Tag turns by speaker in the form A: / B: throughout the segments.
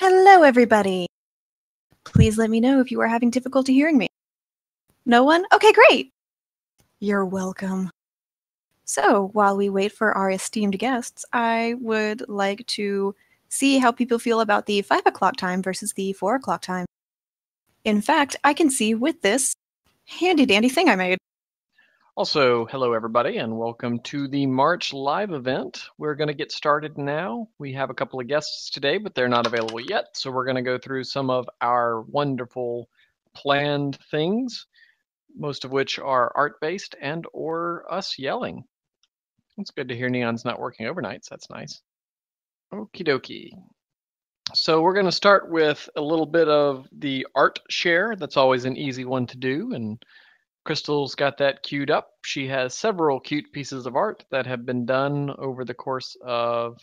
A: Hello, everybody. Please let me know if you are having difficulty hearing me. No one? Okay, great. You're welcome. So, while we wait for our esteemed guests, I would like to see how people feel about the 5 o'clock time versus the 4 o'clock time. In fact, I can see with this handy-dandy thing I made.
B: Also, hello everybody, and welcome to the March live event. We're going to get started now. We have a couple of guests today, but they're not available yet, so we're going to go through some of our wonderful planned things, most of which are art-based and or us yelling. It's good to hear Neon's not working overnights. That's nice. Okie dokie. So we're going to start with a little bit of the art share. That's always an easy one to do, and Crystal's got that queued up. She has several cute pieces of art that have been done over the course of,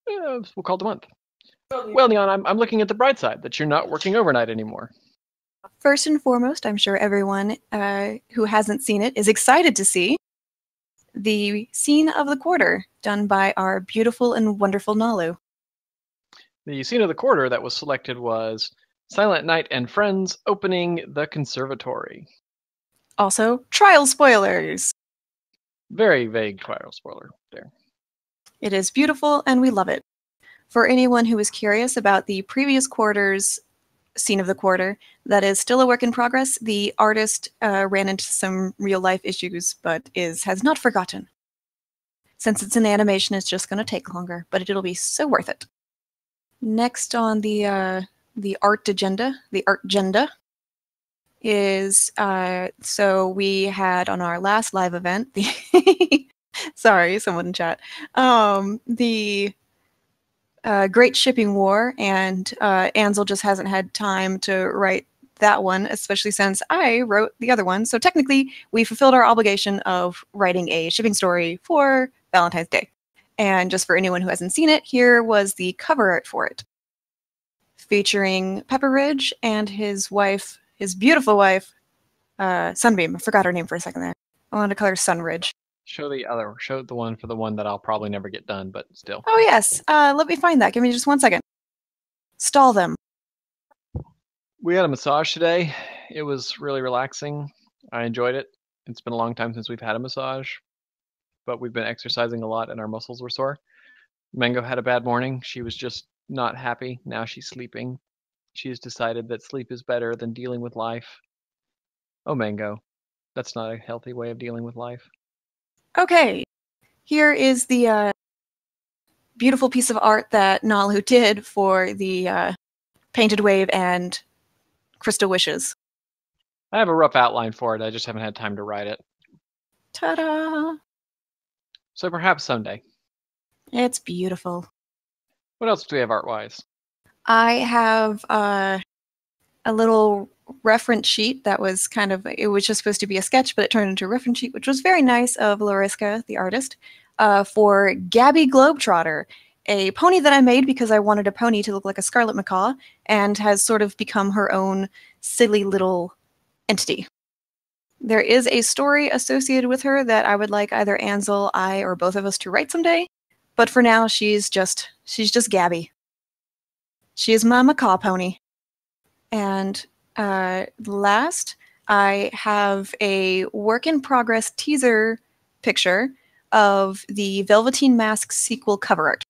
B: we'll call it a month. Well, Neon, I'm looking at the bright side, that you're not working overnight anymore.
A: First and foremost, I'm sure everyone who hasn't seen it is excited to see the scene of the quarter done by our beautiful and wonderful Nalu.
B: The scene of the quarter that was selected was Silent Night and Friends opening the conservatory.
A: Also, trial spoilers!
B: Very vague trial spoiler there.
A: It is beautiful, and we love it. For anyone who is curious about the previous quarter's scene of the quarter, that is still a work in progress. The artist ran into some real-life issues, but has not forgotten. Since it's an animation, it's just going to take longer, but it'll be so worth it. Next on the art agenda, is so we had on our last live event sorry, someone in chat, the Great Shipping War, and Ansel just hasn't had time to write that one, especially since I wrote the other one. So technically, we fulfilled our obligation of writing a shipping story for Valentine's Day. And just for anyone who hasn't seen it, here was the cover art for it, featuring Pepper Ridge and his wife, his beautiful wife, Sunbeam. I forgot her name for a second there. I wanted to call her Sunridge.
B: Show the one for the one that I'll probably never get done, but still.
A: Oh yes, let me find that. Give me just 1 second. Stall them.
B: We had a massage today. It was really relaxing. I enjoyed it. It's been a long time since we've had a massage, but we've been exercising a lot and our muscles were sore. Mango had a bad morning. She was just not happy. Now she's sleeping. She's decided that sleep is better than dealing with life. Oh, Mango, that's not a healthy way of dealing with life.
A: Okay, here is the beautiful piece of art that Nalu did for the Painted Wave and Crystal Wishes.
B: I have a rough outline for it. I just haven't had time to write it.
A: Ta-da!
B: So perhaps someday.
A: It's beautiful.
B: What else do we have art-wise?
A: I have a little reference sheet that was it was just supposed to be a sketch, but it turned into a reference sheet, which was very nice of Lariska, the artist, for Gabby Globetrotter, a pony that I made because I wanted a pony to look like a scarlet macaw, and has sort of become her own silly little entity. There is a story associated with her that I would like either Ansel, I, or both of us to write someday, but for now she's just Gabby. She is my macaw pony. And last, I have a work-in-progress teaser picture of the Velveteen Mask sequel cover art.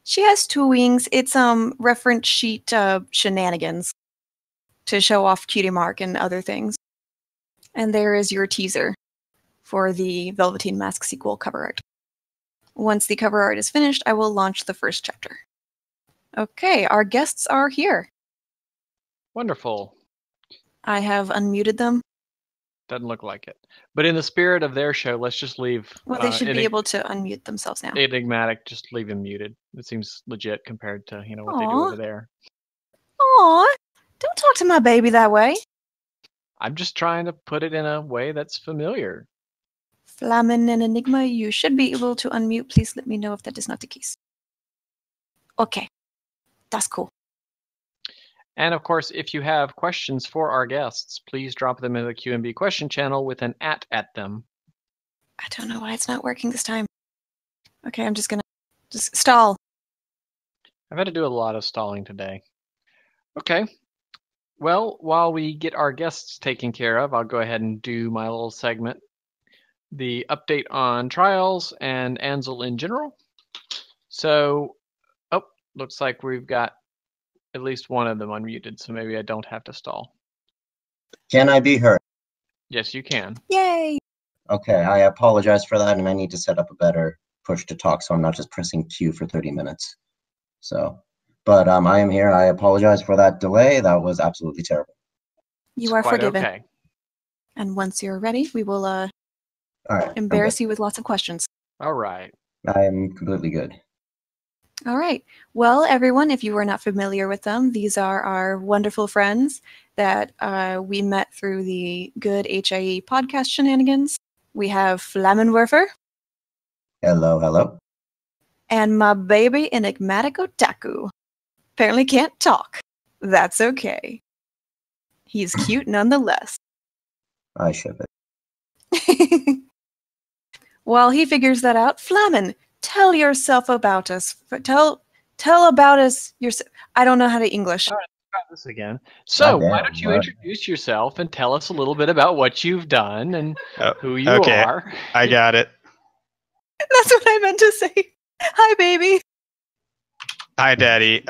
A: She has 2 wings. It's reference sheet shenanigans to show off Cutie Mark and other things. And there is your teaser for the Velveteen Mask sequel cover art. Once the cover art is finished, I will launch the first chapter. Okay, our guests are here.
B: Wonderful.
A: I have unmuted them.
B: Doesn't look like it. But in the spirit of their show, let's just leave...
A: Well, they should be able to unmute themselves now.
B: Enigmatic, just leave him muted. It seems legit compared to, what they do over there.
A: Aw, don't talk to my baby that way.
B: I'm just trying to put it in a way that's familiar.
A: Flamin and Enigma, you should be able to unmute. Please let me know if that is not the case. Okay, that's cool.
B: And of course, if you have questions for our guests, please drop them in the QMB question channel with an @ at them.
A: I don't know why it's not working this time. Okay, I'm just gonna stall.
B: I've had to do a lot of stalling today. Okay. Well, while we get our guests taken care of, I'll go ahead and do my little segment. The update on trials and Ansel in general. So, looks like we've got at least one of them unmuted, so maybe I don't have to stall.
C: Can I be heard?
B: Yes, you can.
A: Yay!
C: Okay, I apologize for that, and I need to set up a better push to talk so I'm not just pressing Q for 30 minutes. So, but I am here. I apologize for that delay. That was absolutely terrible.
A: You
B: It's
A: are
B: quite
A: forgiven.
B: okay.
A: And once you're ready, we will
C: All right,
A: embarrass you with lots of questions.
B: All right.
C: I am completely good.
A: All right. Well, everyone, if you are not familiar with them, these are our wonderful friends that we met through the Good HIE podcast shenanigans. We have Flammenwerfer.
C: Hello, hello.
A: And my baby enigmatic otaku. Apparently can't talk. That's okay. He's cute nonetheless.
C: I ship it.
A: While he figures that out, Flammen, tell yourself about us. Tell about us yourself. I don't know how to English.
B: All right, let's try this again. So,
C: Goddamn,
B: why don't you
C: what?
B: introduce yourself and tell us a little bit about what you've done and who you
D: Okay,
B: are?
D: I got it.
A: That's what I meant to say. Hi, baby.
D: Hi, Daddy.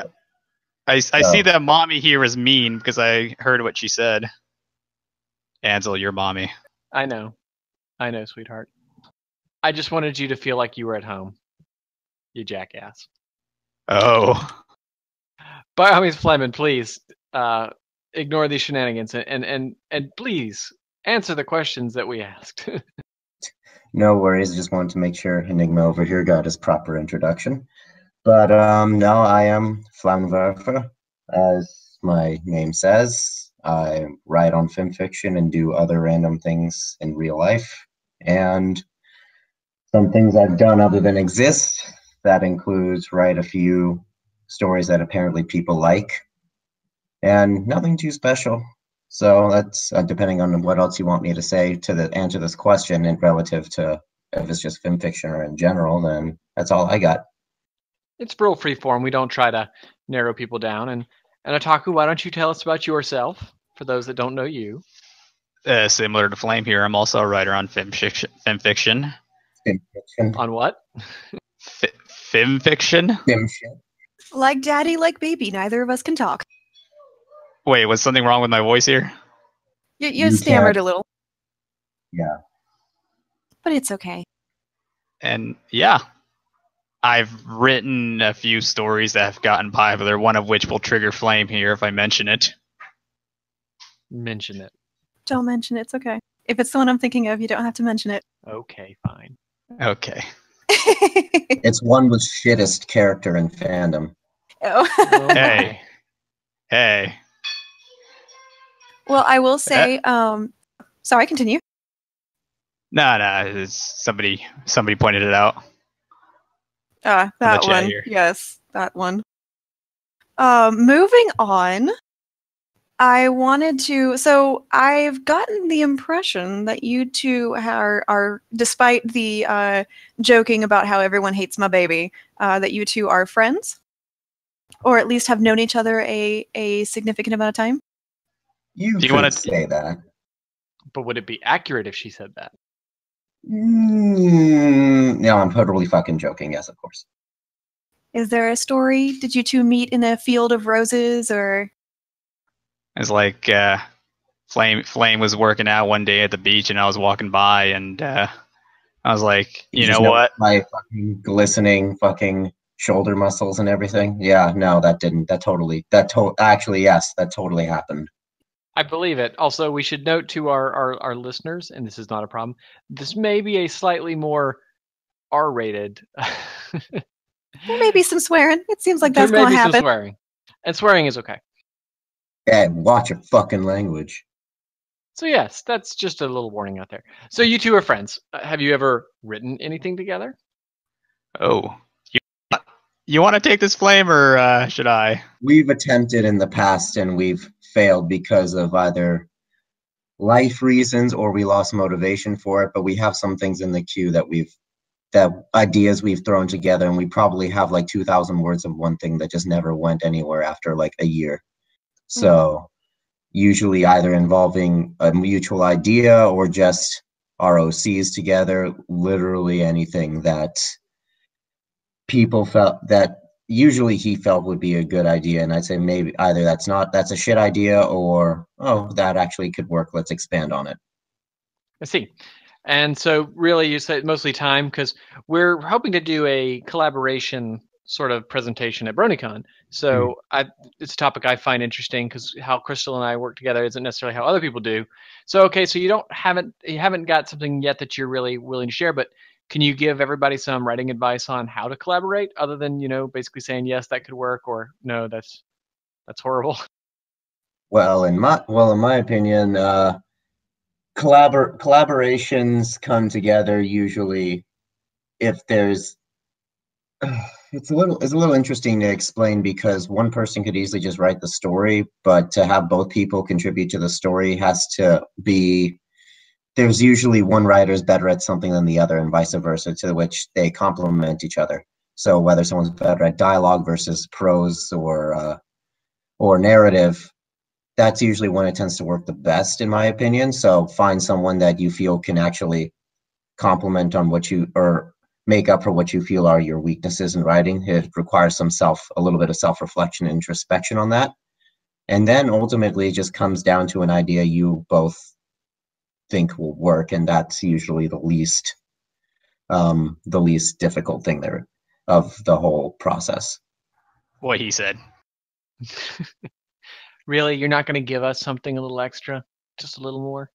D: I see that Mommy here is mean because I heard what she said. Ansel, you're Mommy.
B: I know, sweetheart. I just wanted you to feel like you were at home. You jackass.
D: Oh.
B: By all means, Fleming, please ignore these shenanigans and please answer the questions that we asked.
C: No worries. I just wanted to make sure Enigma over here got his proper introduction. But no, I am Flammenwerfer, as my name says. I write on fiction and do other random things in real life. And some things I've done other than exist, that includes write a few stories that apparently people like, and nothing too special. So that's depending on what else you want me to say to answer this question, and relative to if it's just fiction or in general, then that's all I got.
B: It's real freeform. We don't try to narrow people down. And Otaku, why don't you tell us about yourself for those that don't know you?
D: Similar to Flame here, I'm also a writer on fiction.
C: Fiction.
B: On what?
D: Fiction.
C: Fiction.
A: Like daddy, like baby. Neither of us can talk.
D: Wait, was something wrong with my voice here?
A: You stammered a little.
C: Yeah.
A: But it's okay.
D: And yeah, I've written a few stories that have gotten popular, one of which will trigger Flame here if I mention it.
B: Mention it.
A: Don't mention it. It's okay. If it's the one I'm thinking of, you don't have to mention it.
B: Okay, fine.
D: Okay.
C: It's one with shittest character in fandom.
A: Oh.
D: Hey. Hey.
A: Well, I will say, sorry, continue.
D: No, somebody pointed it out.
A: That one.
D: Here.
A: Yes, that one. Moving on, I wanted to. So I've gotten the impression that you two are despite the joking about how everyone hates my baby, that you two are friends, or at least have known each other a significant amount of time.
C: You could say that.
B: But would it be accurate if she said that?
C: No, I'm totally fucking joking. Yes, of course.
A: Is there a story? Did you two meet in a field of roses, or?
D: It's like Flame was working out one day at the beach, and I was walking by, and I was like, you know what?
C: My fucking glistening fucking shoulder muscles and everything. Yeah, no, that didn't. Actually, yes, that totally happened.
B: I believe it. Also, we should note to our listeners, and this is not a problem, this may be a slightly more R-rated.
A: There may be some swearing. It seems like that's going to happen.
B: Some swearing. And swearing is okay.
C: Yeah, watch your fucking language.
B: So yes, that's just a little warning out there. So you two are friends. Have you ever written anything together?
D: Oh. You want to take this, Flame, or should I?
C: We've attempted in the past, and we've failed because of either life reasons or we lost motivation for it, but we have some things in the queue that we've that ideas we've thrown together, and we probably have like 2,000 words of one thing that just never went anywhere after like a year. So usually either involving a mutual idea or just ROCs together, literally anything that people felt that usually he felt would be a good idea. And I'd say maybe either that's a shit idea, or, oh, that actually could work. Let's expand on it.
B: I see. And so really you said mostly time, because we're hoping to do a collaboration sort of presentation at BronyCon. So it's a topic I find interesting, because how Crystal and I work together isn't necessarily how other people do. So, okay, so you haven't got something yet that you're really willing to share, but can you give everybody some writing advice on how to collaborate, other than, basically saying, yes, that could work, or no, that's horrible?
C: Well, in my opinion, collaborations come together usually if there's it's a little interesting to explain, because one person could easily just write the story, but to have both people contribute to the story has to be, there's usually one writer is better at something than the other, and vice versa, to which they complement each other. So whether someone's better at dialogue versus prose or narrative, that's usually when it tends to work the best, in my opinion. So find someone that you feel can actually complement on what you, or make up for what you feel are your weaknesses in writing. It requires a little bit of self-reflection and introspection on that. And then ultimately it just comes down to an idea you both think will work, and that's usually the least difficult thing there of the whole process.
D: What he said.
B: Really? You're not going to give us something a little extra? Just a little more?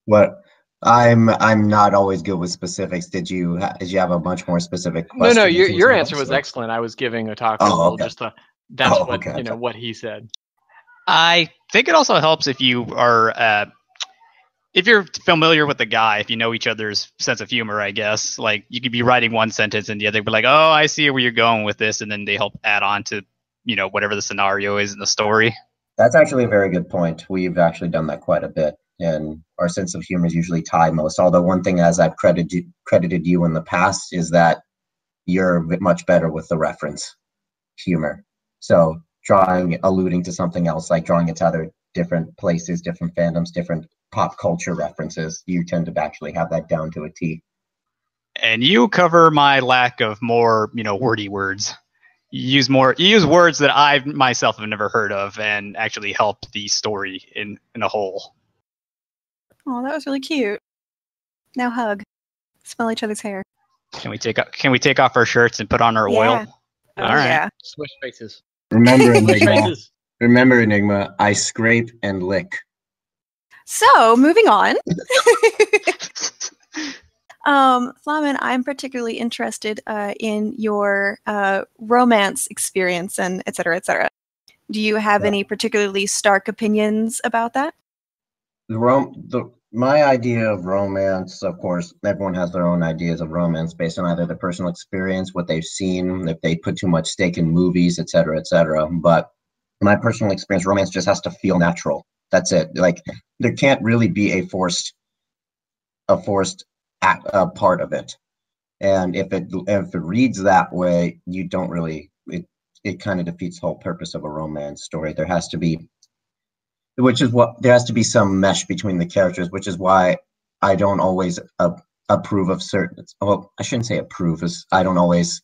C: What? I'm not always good with specifics. Did you have a much more specific question?
B: No, your answer was excellent. I was giving a talk
C: okay.
B: What he said.
D: I think it also helps if you are if you're familiar with the guy, if you know each other's sense of humor, I guess. Like, you could be writing one sentence and the other be like, oh, I see where you're going with this, and then they help add on to, whatever the scenario is in the story.
C: That's actually a very good point. We've actually done that quite a bit, and our sense of humor is usually tied most. Although one thing, as I've credited you in the past, is that you're much better with the reference humor. So alluding to something else, like drawing it to other different places, different fandoms, different pop culture references, you tend to actually have that down to a T.
D: And you cover my lack of more, wordy words. You use words that I myself have never heard of, and actually help the story in a whole.
A: Oh, that was really cute. Now hug. Smell each other's hair.
D: Can we take off our shirts and put on our oil?
A: Oh,
D: all right.
A: Yeah.
B: Swish faces.
C: Remember, Enigma, I scrape and lick.
A: So, moving on. Flamen, I'm particularly interested in your romance experience, and et cetera, et cetera. Do you have any particularly stark opinions about that?
C: My idea of romance, of course, everyone has their own ideas of romance based on either their personal experience, what they've seen, if they put too much stake in movies, et cetera, et cetera. But my personal experience, romance just has to feel natural. That's it. Like, there can't really be a forced part of it. And if it reads that way, you don't really, it kind of defeats the whole purpose of a romance story. There has to be some mesh between the characters, which is why I don't always approve of certain, well, I shouldn't say approve, as I don't always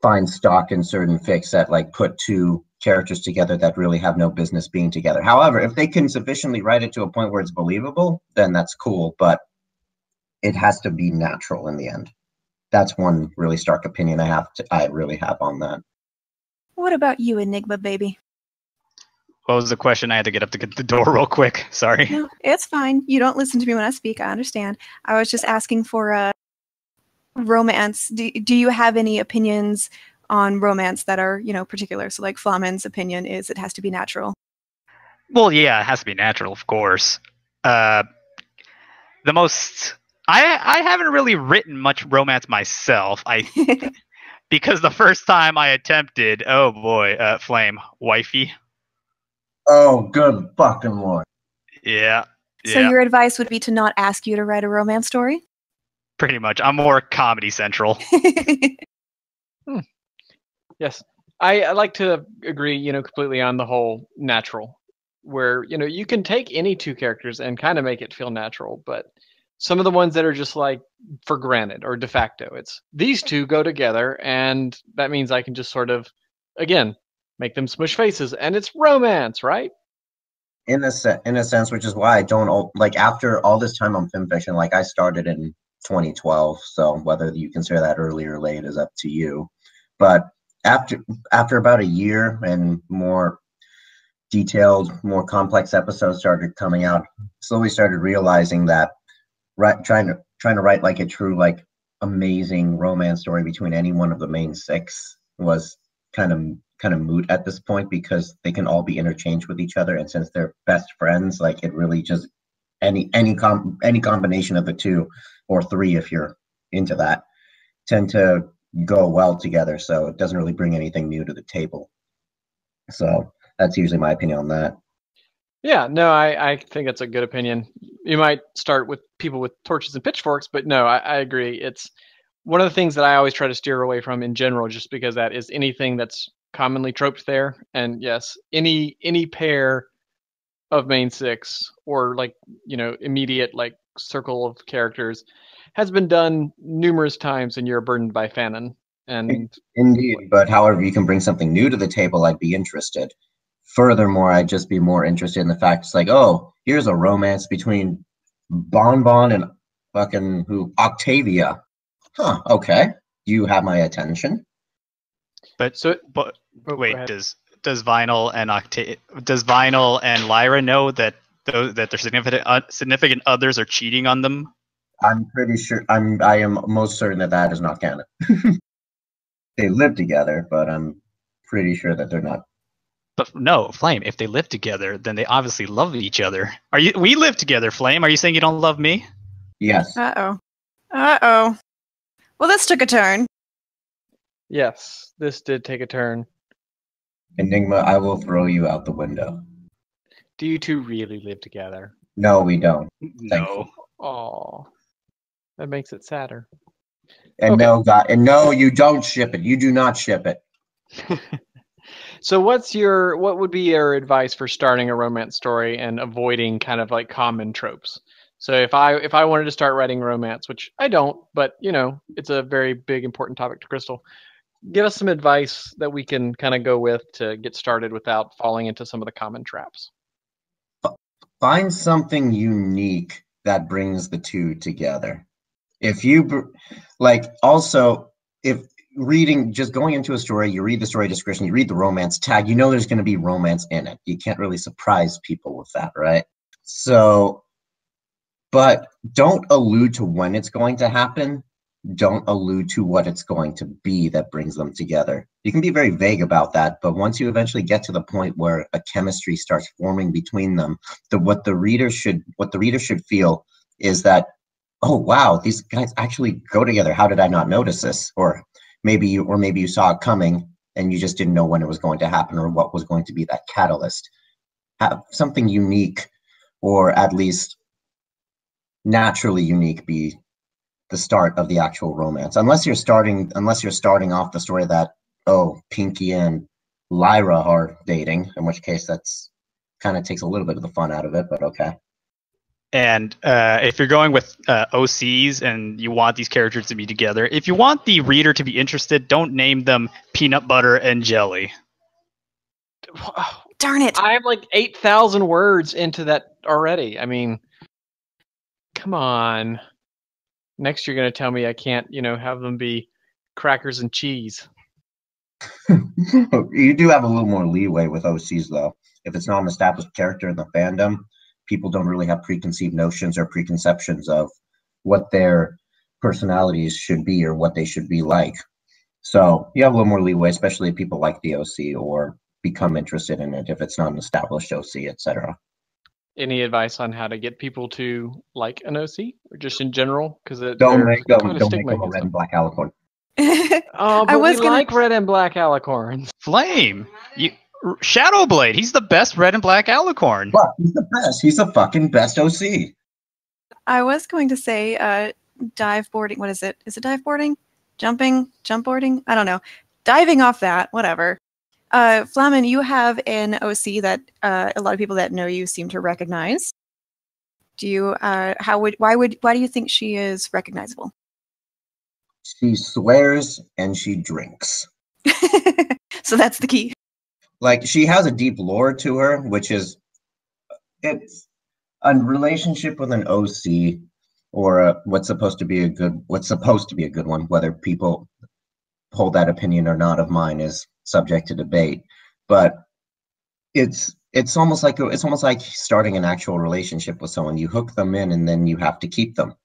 C: find stock in certain fics that like put two characters together that really have no business being together. However, if they can sufficiently write it to a point where it's believable, then that's cool, but it has to be natural in the end. That's one really stark opinion I really have on that.
A: What about you, Enigma baby?
D: What was the question? I had to get up to get the door real quick. Sorry.
A: No, it's fine. You don't listen to me when I speak. I understand. I was just asking for romance. Do you have any opinions on romance that are, particular? So like Flamen's opinion is it has to be natural.
D: Well, yeah, it has to be natural, of course. I haven't really written much romance myself. Because the first time I attempted, oh boy, Flame, wifey.
C: Oh, good fucking lord.
D: Yeah.
A: So your advice would be to not ask you to write a romance story?
D: Pretty much. I'm more Comedy Central.
B: Yes. I like to agree, completely on the whole natural, where, you can take any two characters and kind of make it feel natural, but some of the ones that are just like for granted or de facto, it's these two go together, and that means I can just sort of, again, make them smush faces, and it's romance, right?
C: In a sense, which is why I don't like after all this time on film fiction. Like I started in 2012, so whether you consider that early or late is up to you. But after about a year and more detailed, more complex episodes started coming out, slowly started realizing that trying to write like a true like amazing romance story between any one of the main six was kind of moot at this point, because they can all be interchanged with each other, and since they're best friends, like it really just any combination of the two or three, if you're into that, tend to go well together, so it doesn't really bring anything new to the table. So that's usually my opinion on that.
B: Yeah, no, I think that's a good opinion. You might start with people with torches and pitchforks, but no, I agree. It's one of the things that I always try to steer away from in general, just because that is anything that's commonly troped there. And yes, any pair of main six or like, immediate like circle of characters has been done numerous times, and you're burdened by fanon. And
C: Indeed, but however you can bring something new to the table, I'd be interested. Furthermore, I'd just be more interested in the fact it's like, oh, here's a romance between Bonbon and fucking Octavia. Huh, okay. You have my attention.
D: But wait,
B: ahead.
D: does Vinyl and Lyra know that their significant others are cheating on them?
C: I'm pretty sure. I am most certain that is not canon. They live together, but I'm pretty sure that they're not.
D: But no, Flame, if they live together, then they obviously love each other. We live together, Flame. Are you saying you don't love me?
C: Yes.
A: Uh-oh. Well, this took a turn.
B: Yes, this did take a turn.
C: Enigma, I will throw you out the window.
B: Do you two really live together?
C: No, we don't.
D: No.
B: Oh, that makes it sadder.
C: And
B: Okay.
C: no, God, and no, you don't ship it. You do not ship it.
B: So what would be your advice for starting a romance story and avoiding kind of like common tropes? So if I wanted to start writing romance, which I don't, but it's a very big important topic to Crystal, give us some advice that we can kind of go with to get started without falling into some of the common traps.
C: Find something unique that brings the two together. If you also, if reading, just going into a story, you read the story description, you read the romance tag, there's going to be romance in it. You can't really surprise people with that, right? So, but don't allude to when it's going to happen. Don't allude to what it's going to be that brings them together. You can be very vague about that, but once you eventually get to the point where a chemistry starts forming between them, what the reader should feel is that, oh wow, these guys actually go together. How did I not notice this? Or maybe you saw it coming and you just didn't know when it was going to happen or what was going to be that catalyst. Have something unique, or at least naturally unique, be the start of the actual romance. Unless you're starting off the story that, oh, Pinky and Lyra are dating, in which case that's kind of takes a little bit of the fun out of it, but okay.
D: And if you're going with OCs and you want these characters to be together, if you want the reader to be interested, don't name them Peanut Butter and Jelly.
A: Darn it.
B: I have like 8,000 words into that already. I mean, come on. Next, you're going to tell me I can't, have them be crackers and cheese.
C: You do have a little more leeway with OCs, though. If it's not an established character in the fandom, people don't really have preconceived notions or preconceptions of what their personalities should be or what they should be like. So you have a little more leeway, especially if people like the OC or become interested in it if it's not an established OC, etc.
B: Any advice on how to get people to like an OC, or just in general? Because
C: don't make them a red and black alicorn.
B: Oh, but we like red and black alicorns.
D: Flame, Shadowblade. He's the best red and black alicorn.
C: What? He's the best. He's the fucking best OC.
A: I was going to say, dive boarding. What is it? Is it dive boarding? Jumping? Jump boarding? I don't know. Diving off that, whatever. Flamen, you have an OC that a lot of people that know you seem to recognize. Do you? Why do you think she is recognizable?
C: She swears and she drinks.
A: So that's the key.
C: Like, she has a deep lore to her, which is it's a relationship with an OC or what's supposed to be a good one. Whether people hold that opinion or not of mine is subject to debate. But it's almost like starting an actual relationship with someone. You hook them in and then you have to keep them.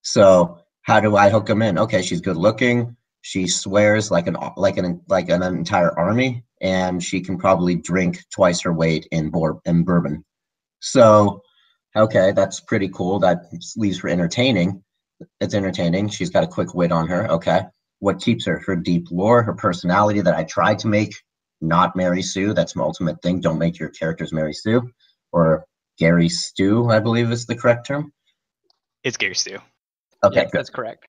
C: So how do I hook them in? Okay, she's good looking. She swears like an entire army, and she can probably drink twice her weight in bourbon. So, okay, that's pretty cool. That leaves her entertaining. It's entertaining. She's got a quick wit on her. Okay, what keeps her? Her deep lore, her personality that I tried to make not Mary Sue. That's my ultimate thing. Don't make your characters Mary Sue or Gary Stu, I believe is the correct term.
D: It's Gary Stu.
C: Okay,
B: Yep, that's correct.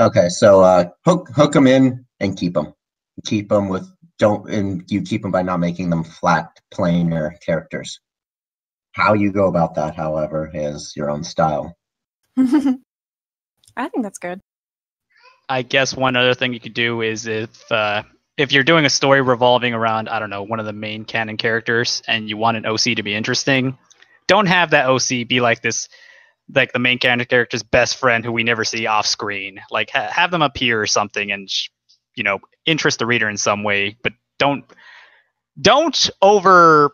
C: Okay, so hook them in and keep them. Keep them you keep them by not making them flat, plainer characters. How you go about that, however, is your own style.
A: I think that's good.
D: I guess one other thing you could do is if you're doing a story revolving around, I don't know, one of the main canon characters and you want an OC to be interesting, don't have that OC be like this, like the main canon character's best friend who we never see off screen. Like have them appear or something and interest the reader in some way, but don't over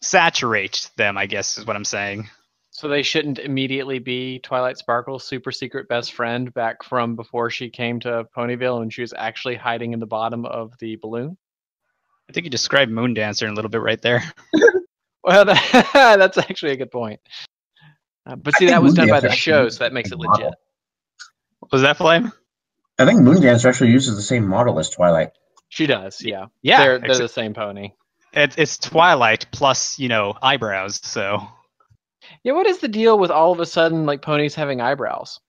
D: saturate them, I guess is what I'm saying.
B: So they shouldn't immediately be Twilight Sparkle's super secret best friend back from before she came to Ponyville and she was actually hiding in the bottom of the balloon?
D: I think you described Moondancer in a little bit right there.
B: Well, that's actually a good point. But see, that was done by the show, so that makes it legit.
D: Was that Flame?
C: I think Moondancer actually uses the same model as Twilight.
B: She does, yeah.
D: Yeah,
B: they're the same pony.
D: It's Twilight plus, eyebrows, so...
B: Yeah, what is the deal with all of a sudden, like, ponies having eyebrows?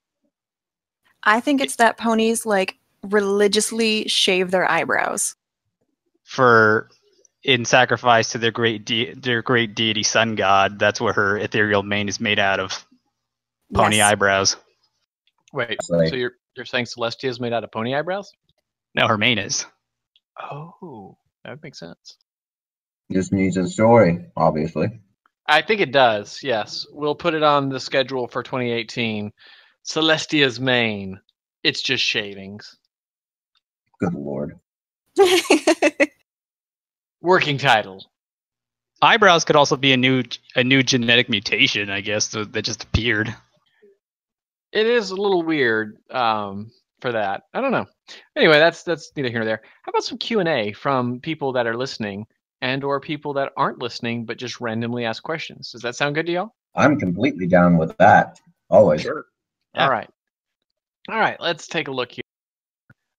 A: I think it's that ponies, like, religiously shave their eyebrows.
D: In sacrifice to their great deity sun god, that's what her ethereal mane is made out of. Pony eyebrows.
B: Wait, so you're saying Celestia is made out of pony eyebrows?
D: No, her mane is.
B: Oh, that makes sense.
C: Just needs a story, obviously.
B: I think it does, yes. We'll put it on the schedule for 2018. Celestia's mane. It's just shavings.
C: Good lord.
B: Working title.
D: Eyebrows could also be a new genetic mutation, I guess, that just appeared.
B: It is a little weird for that. I don't know. Anyway, that's neither here nor there. How about some Q&A from people that are listening and or people that aren't listening but just randomly ask questions? Does that sound good to y'all?
C: I'm completely down with that. Always.
B: Sure.
D: Yeah.
B: All right, let's take a look here.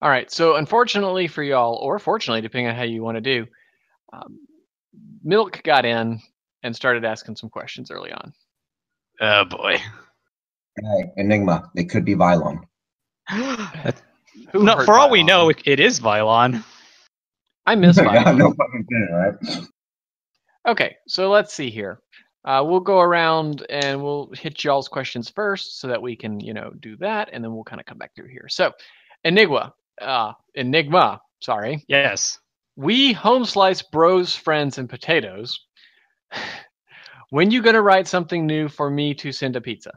B: All right, so unfortunately for y'all, or fortunately, depending on how you want to do, Milk got in and started asking some questions early on.
D: Oh, boy.
C: Hey, Enigma. It could be Vylon.
D: No, for all we know, it is Vylon.
B: I miss Vylon.
C: Yeah, no fucking kidding, right?
B: Okay, so let's see here. We'll go around and we'll hit y'all's questions first so that we can, do that, and then we'll kind of come back through here. So, Enigma, sorry.
D: Yes.
B: We home slice bros, friends, and potatoes. When you gonna write something new for me to send a pizza?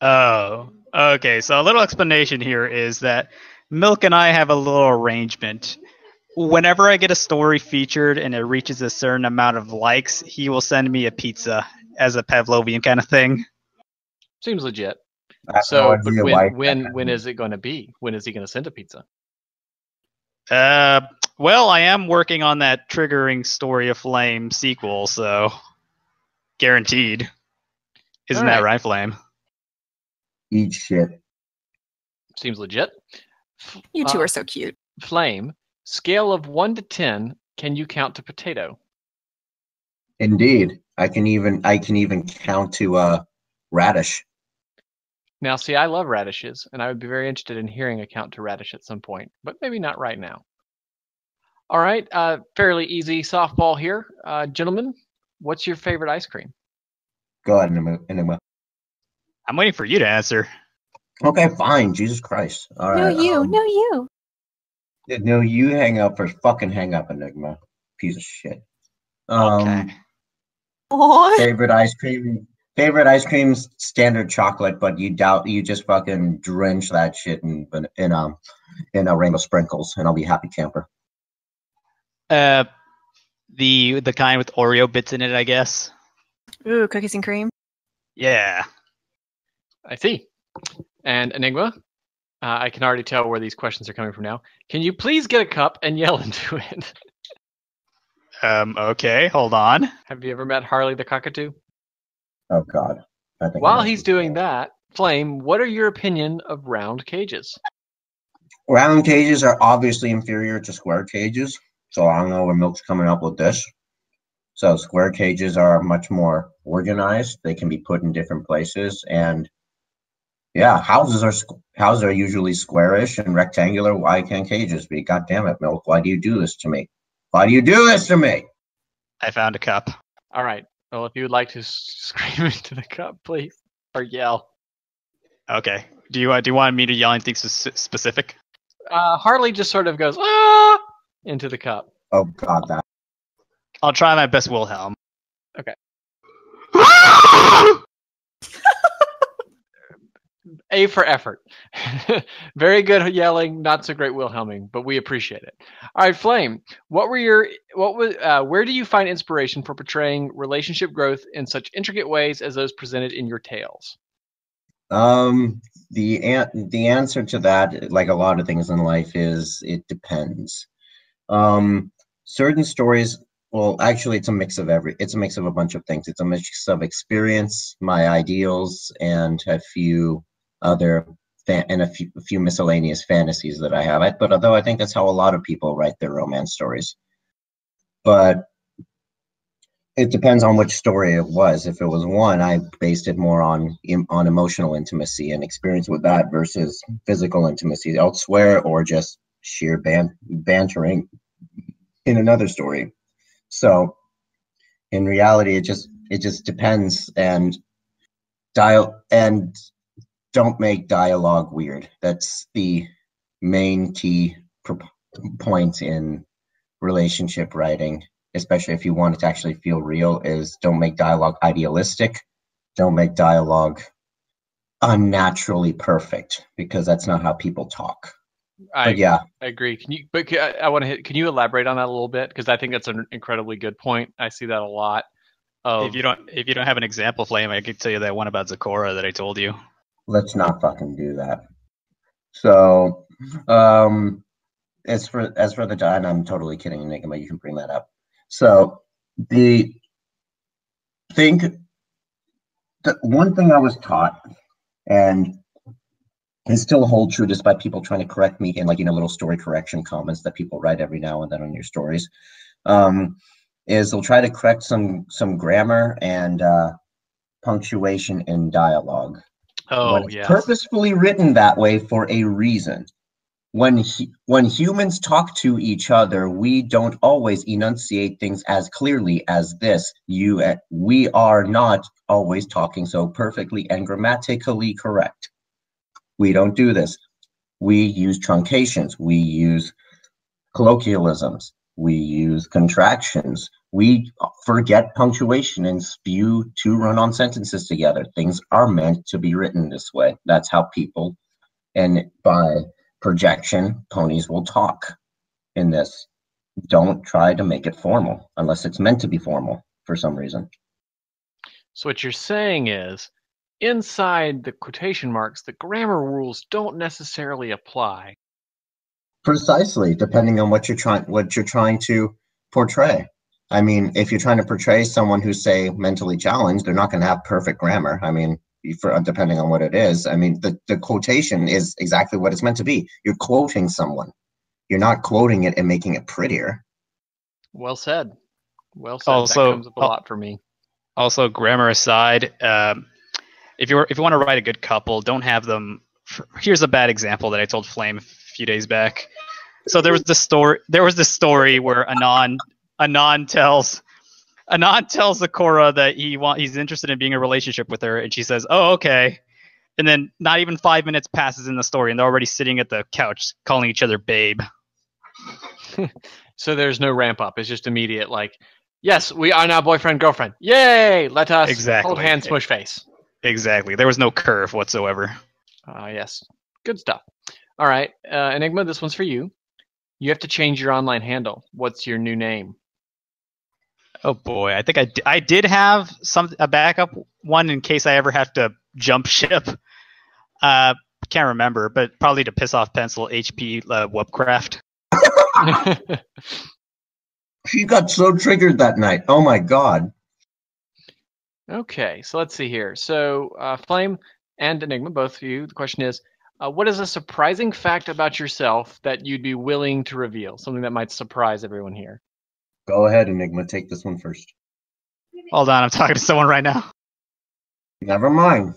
D: Oh, okay. So a little explanation here is that Milk and I have a little arrangement. Whenever I get a story featured and it reaches a certain amount of likes, he will send me a pizza as a Pavlovian kind of thing.
B: Seems legit.
C: So,
B: but when is it going to be? When is he going to send a pizza?
D: Well, I am working on that triggering Story of Flame sequel, so guaranteed. Isn't that right, Flame?
C: Eat shit.
B: Seems legit.
A: You two are so cute.
B: Flame, scale of 1 to 10, can you count to potato?
C: Indeed. I can even count to radish.
B: Now, see, I love radishes, and I would be very interested in hearing a count to radish at some point, but maybe not right now. All right, fairly easy softball here. Gentlemen, what's your favorite ice cream?
C: Go ahead, Enigma.
D: I'm waiting for you to answer.
C: Okay, fine. Jesus Christ. All
A: No,
C: right.
A: you. No, you.
C: No, you hang up first. Fucking hang up, Enigma. Piece of shit.
D: Okay.
A: Aw.
C: Favorite ice cream. Favorite ice cream's standard chocolate, but you just fucking drench that shit in rainbow sprinkles, and I'll be happy camper.
D: The kind with Oreo bits in it, I guess.
A: Ooh, cookies and cream.
D: Yeah.
B: I see. And Enigma, I can already tell where these questions are coming from now. Can you please get a cup and yell into it?
D: Okay, hold on.
B: Have you ever met Harley the cockatoo?
C: Oh God. I think
B: While he's doing that, Flame, what are your opinion of round cages?
C: Round cages are obviously inferior to square cages, so I don't know where Milk's coming up with this. So square cages are much more organized. They can be put in different places, and yeah, houses are usually squarish and rectangular. Why can't cages be? God damn it, Milk! Why do you do this to me? Why do you do this to me?
D: I found a cup.
B: All right. Well, if you would like to scream into the cup, please, or yell.
D: Okay. Do you want me to yell anything specific?
B: Harley just sort of goes ah into the cup.
C: Oh God, that.
D: I'll try my best, Wilhelm.
B: Okay. A for effort. Very good yelling, not so great Wilhelming, but we appreciate it. All right, Flame. Where do you find inspiration for portraying relationship growth in such intricate ways as those presented in your tales?
C: The answer to that, like a lot of things in life, is it depends. Certain stories. Well, actually, it's a mix of a bunch of things. It's a mix of experience, my ideals, and a few miscellaneous fantasies that I have. But although I think that's how a lot of people write their romance stories. But it depends on which story it was. If it was one, I based it more on emotional intimacy and experience with that versus physical intimacy elsewhere, or just sheer bantering in another story. So in reality, it just depends, and don't make dialogue weird. That's the main key point in relationship writing, especially if you want it to actually feel real, is don't make dialogue idealistic. Don't make dialogue unnaturally perfect, because that's not how people talk.
B: I agree. Can you elaborate on that a little bit? Because I think that's an incredibly good point. I see that a lot.
D: If you don't have an example, Flame, I could tell you that one about Zakora that I told you.
C: Let's not fucking do that. So, as for the and I'm totally kidding, Enigma. You can bring that up. So the one thing I was taught, and it still holds true despite people trying to correct me in little story correction comments that people write every now and then on your stories, is they'll try to correct some grammar and punctuation in dialogue.
B: Oh,
C: it's
B: yes.
C: Purposefully written that way for a reason. When humans talk to each other, we don't always enunciate things as clearly as this. We are not always talking so perfectly and grammatically correct. We don't do this. We use truncations. We use colloquialisms. We use contractions. We forget punctuation and spew two run-on sentences together. Things are meant to be written this way. That's how people, and by projection, ponies will talk in this. Don't try to make it formal unless it's meant to be formal for some reason.
B: So what you're saying is, inside the quotation marks, the grammar rules don't necessarily apply.
C: Precisely, depending on what you're trying to portray. I mean, if you're trying to portray someone who's, say, mentally challenged, they're not going to have perfect grammar. I mean, depending on what it is. I mean, the quotation is exactly what it's meant to be. You're quoting someone. You're not quoting it and making it prettier.
B: Well said. Well said.
D: Also,
B: that comes up a lot for me.
D: Also, grammar aside, if you want to write a good couple, don't have them. Here's a bad example that I told Flame a few days back. So there was this story where Anon tells Akora that he's interested in being in a relationship with her, and she says, "Oh, okay." And then not even 5 minutes passes in the story, and they're already sitting at the couch calling each other babe.
B: So there's no ramp up. It's just immediate, like, yes, we are now boyfriend, girlfriend. Yay! Let us hold hands, smush face.
D: Exactly. There was no curve whatsoever.
B: Yes. Good stuff. All right. Enigma, this one's for you. You have to change your online handle. What's your new name?
D: Oh boy, I think I did have a backup one in case I ever have to jump ship. Can't remember, but probably to piss off Pencil HP Webcraft.
C: She got so triggered that night. Oh my god.
B: Okay, so let's see here. So Flame and Enigma, both of you, the question is, what is a surprising fact about yourself that you'd be willing to reveal? Something that might surprise everyone here.
C: Go ahead, Enigma. Take this one first.
D: Hold on, I'm talking to someone right now.
C: Never mind.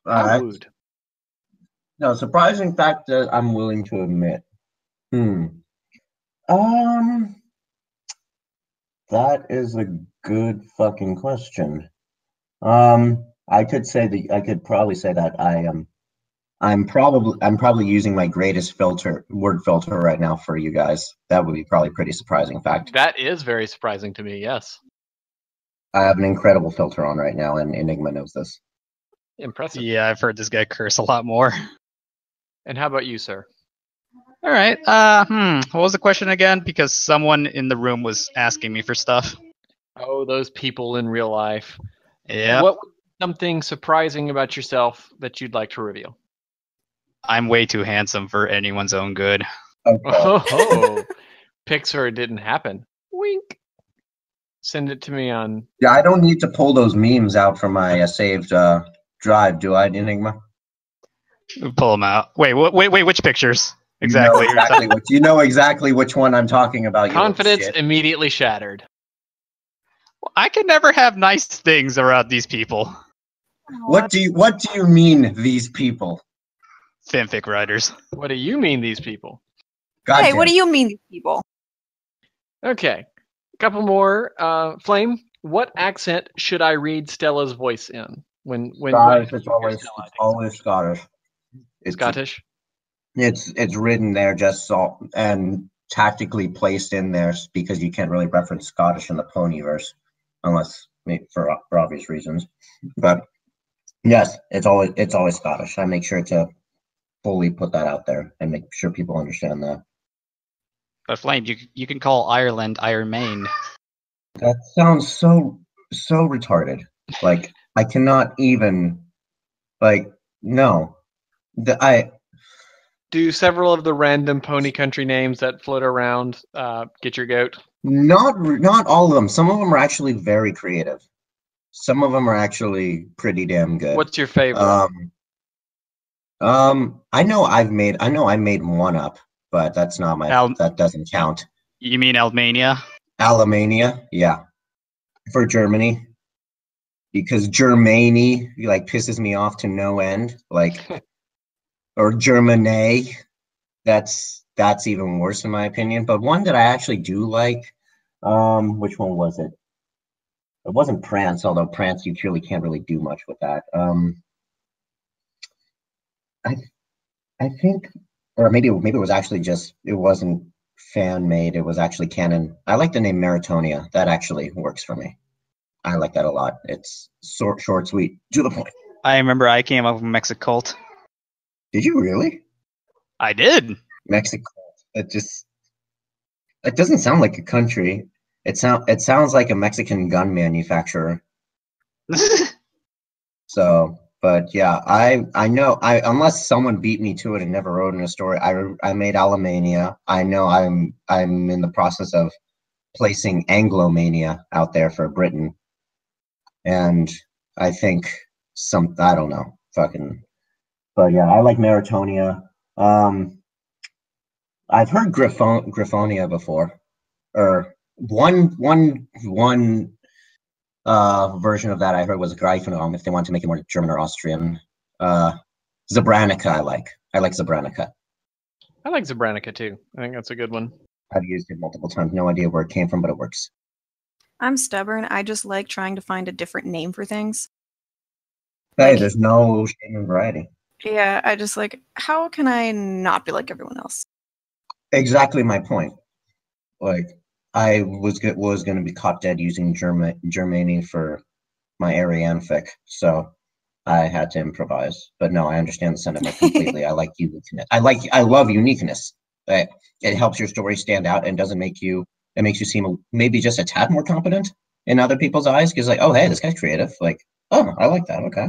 C: All right.
B: Mood.
C: No, surprising fact that I'm willing to admit. That is a good fucking question. I could probably say that I'm probably using my greatest word filter right now for you guys. That would be probably a pretty surprising fact.
B: That is very surprising to me, yes.
C: I have an incredible filter on right now, and Enigma knows this.
B: Impressive.
D: Yeah, I've heard this guy curse a lot more.
B: And how about you, sir?
D: All right. What was the question again? Because someone in the room was asking me for stuff.
B: Oh, those people in real life.
D: Yeah.
B: What was something surprising about yourself that you'd like to reveal?
D: I'm way too handsome for anyone's own good.
C: Okay.
B: Oh, Pixar didn't happen. Wink. Send it to me on...
C: Yeah, I don't need to pull those memes out from my saved drive, do I, Enigma?
D: Pull them out. Wait, which pictures? Exactly.
C: You know exactly which one I'm talking about.
B: Confidence immediately shattered.
D: I can never have nice things around these people.
C: What do you mean, these people?
D: Fanfic writers.
B: What do you mean, these people?
A: Hey, what do you mean, these people?
B: Okay. A couple more. Flame, what accent should I read Stella's voice in? When
C: Scottish, it's always Scottish.
B: Scottish?
C: It's written there just so and tactically placed in there because you can't really reference Scottish in the Ponyverse unless for obvious reasons. But yes, it's always Scottish. I make sure to fully put that out there and make sure people understand that.
D: But Flame, you can call Ireland Iron Main.
C: That sounds so retarded. Like I cannot even no.
B: Do several of the random pony country names that float around get your goat?
C: Not all of them. Some of them are actually very creative. Some of them are actually pretty damn good.
B: What's your favorite?
C: I know I made one up, but that's not that doesn't count.
D: You mean Almania?
C: Alemania, yeah. For Germany. Because Germany pisses me off to no end. Or Germany. That's even worse in my opinion. But one that I actually do like, which one was it? It wasn't Prance, although Prance you clearly can't really do much with that. I think, or maybe it was actually it wasn't fan made. It was actually canon. I like the name Meritonia. That actually works for me. I like that a lot. It's short, sweet, to the point.
D: I remember I came up with Mexicult.
C: Did you really?
D: I did.
C: Mexicult. It doesn't sound like a country. It sounds like a Mexican gun manufacturer. So, but yeah, I know unless someone beat me to it and never wrote in a story. I made Alemania. I know I'm in the process of placing Anglomania out there for Britain. And I think I don't know, but yeah, I like Meritonia. I've heard Griffonia before, or one version of that I heard was Greifenraum, if they want to make it more German or Austrian. Zabranica I like. I like Zabranica.
B: I like Zabranica too. I think that's a good one.
C: I've used it multiple times. No idea where it came from, but it works.
A: I'm stubborn. I just like trying to find a different name for things.
C: Hey,
A: Like-
C: there's no shame in variety.
A: Yeah, I just like, how can I not be like everyone else?
C: Exactly my point. Like, I was going to be caught dead using Germany for my Ariane fic, so I had to improvise. But no, I understand the sentiment completely. I like uniqueness. I love uniqueness. It helps your story stand out and doesn't make you. It makes you seem maybe just a tad more competent in other people's eyes. Because like, oh hey, this guy's creative. Like, oh, I like that. Okay.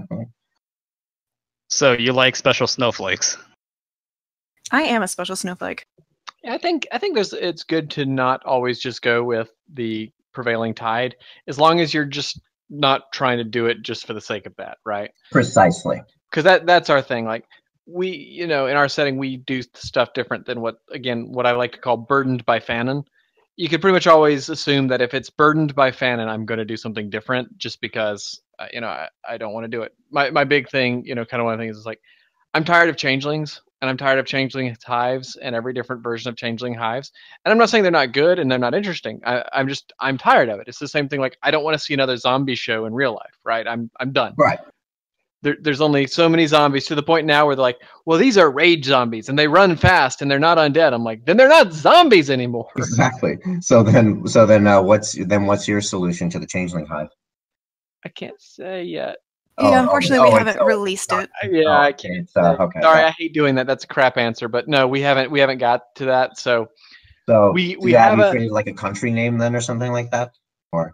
D: So you like special snowflakes?
A: I am a special snowflake.
B: I think it's good to not always just go with the prevailing tide, as long as you're just not trying to do it just for the sake of that, right?
C: Precisely.
B: Because that's our thing. Like we, in our setting, we do stuff different than what I like to call burdened by fanon. You could pretty much always assume that if it's burdened by fanon, I'm going to do something different just because, I don't want to do it. My big thing, kind of one of the things is like, I'm tired of changelings. And I'm tired of changeling hives and every different version of changeling hives. And I'm not saying they're not good and they're not interesting. I'm tired of it. It's the same thing. Like I don't want to see another zombie show in real life, right? I'm done.
C: Right.
B: There's only so many zombies to the point now where they're like, well, these are rage zombies and they run fast and they're not undead. I'm like, then they're not zombies anymore.
C: Exactly. So then, what's your solution to the changeling hive?
B: I can't say yet.
A: Yeah, unfortunately, we haven't released it.
B: Yeah, I can't.
C: Okay.
B: Sorry, I hate doing that. That's a crap answer, but no, we haven't got to that. So we
C: have you created like a country name then or something like that, or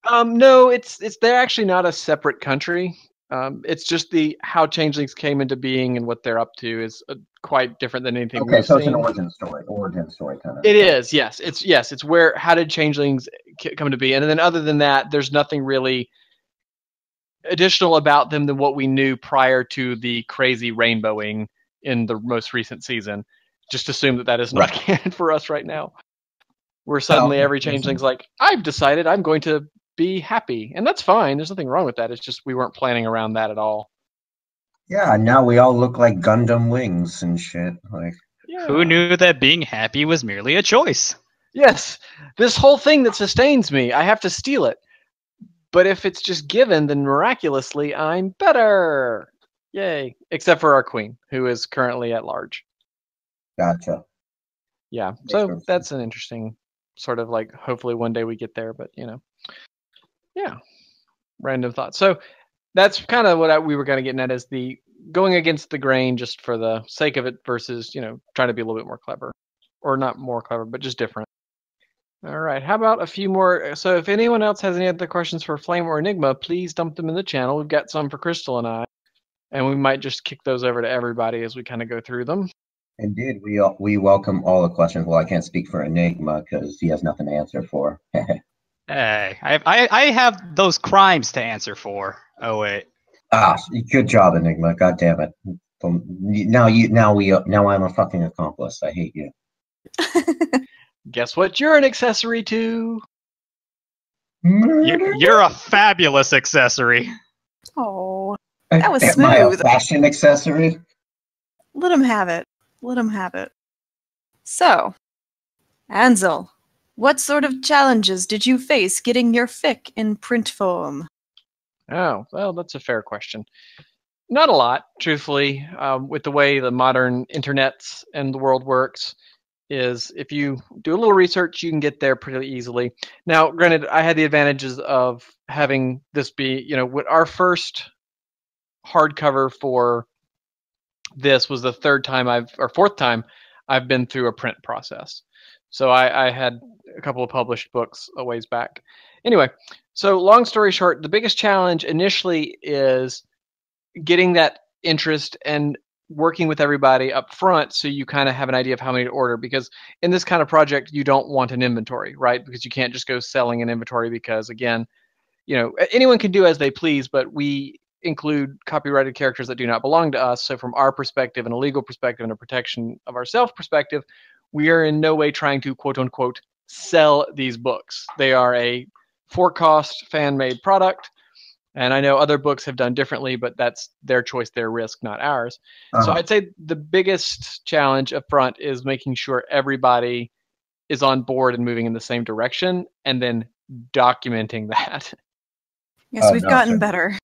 B: no, it's they're actually not a separate country. It's just how changelings came into being and what they're up to is quite different than anything we've
C: so
B: seen.
C: it's an origin story kind of.
B: It is, yes. It's how did changelings come to be, and then other than that, there's nothing really additional about them than what we knew prior to the crazy rainbowing in the most recent season. Just assume that is not canon for us right now. Where suddenly every changeling's like, I've decided I'm going to be happy, and that's fine. There's nothing wrong with that. It's just we weren't planning around that at all.
C: Yeah, now we all look like Gundam wings and shit. Like,
D: who knew that being happy was merely a choice?
B: Yes, this whole thing that sustains me, I have to steal it. But if it's just given, then miraculously I'm better. Yay. Except for our queen, who is currently at large.
C: Gotcha.
B: Yeah, so that's an interesting sort of like, hopefully one day we get there, but yeah, random thoughts. So that's kind of what we were kind of getting at, is the going against the grain just for the sake of it versus, trying to be a little bit more clever. Or not more clever, but just different. All right, how about a few more? So if anyone else has any other questions for Flame or Enigma, please dump them in the channel. We've got some for Crystal and I, and we might just kick those over to everybody as we kind of go through them.
C: Indeed, we welcome all the questions. Well, I can't speak for Enigma because he has nothing to answer for.
D: Hey, I have those crimes to answer for. Oh wait.
C: Good job, Enigma. God damn it. Now I'm a fucking accomplice. I hate you.
B: Guess what you're an accessory to?
D: You're a fabulous accessory.
A: Oh, that was
C: Am I a
A: smooth.
C: fashion accessory?
A: Let him have it. Let him have it. So, Ansel, what sort of challenges did you face getting your fic in print form?
B: Oh, well, that's a fair question. Not a lot, truthfully. With the way the modern internets and the world works, is if you do a little research, you can get there pretty easily. Now, granted, I had the advantages of having this be, our first hardcover for this was the fourth time I've been through a print process. So I had a couple of published books a ways back. Anyway, so long story short, the biggest challenge initially is getting that interest and working with everybody up front so you kind of have an idea of how many to order, because in this kind of project you don't want an inventory, right? Because you can't just go selling an inventory, because again, anyone can do as they please, but we include copyrighted characters that do not belong to us. So from our perspective and a legal perspective and a protection of ourselves perspective, we are in no way trying to quote unquote sell these books. They are a for-cost fan-made product. And I know other books have done differently, but that's their choice, their risk, not ours. So I'd say the biggest challenge up front is making sure everybody is on board and moving in the same direction, and then documenting that.
A: Yes, we've gotten better.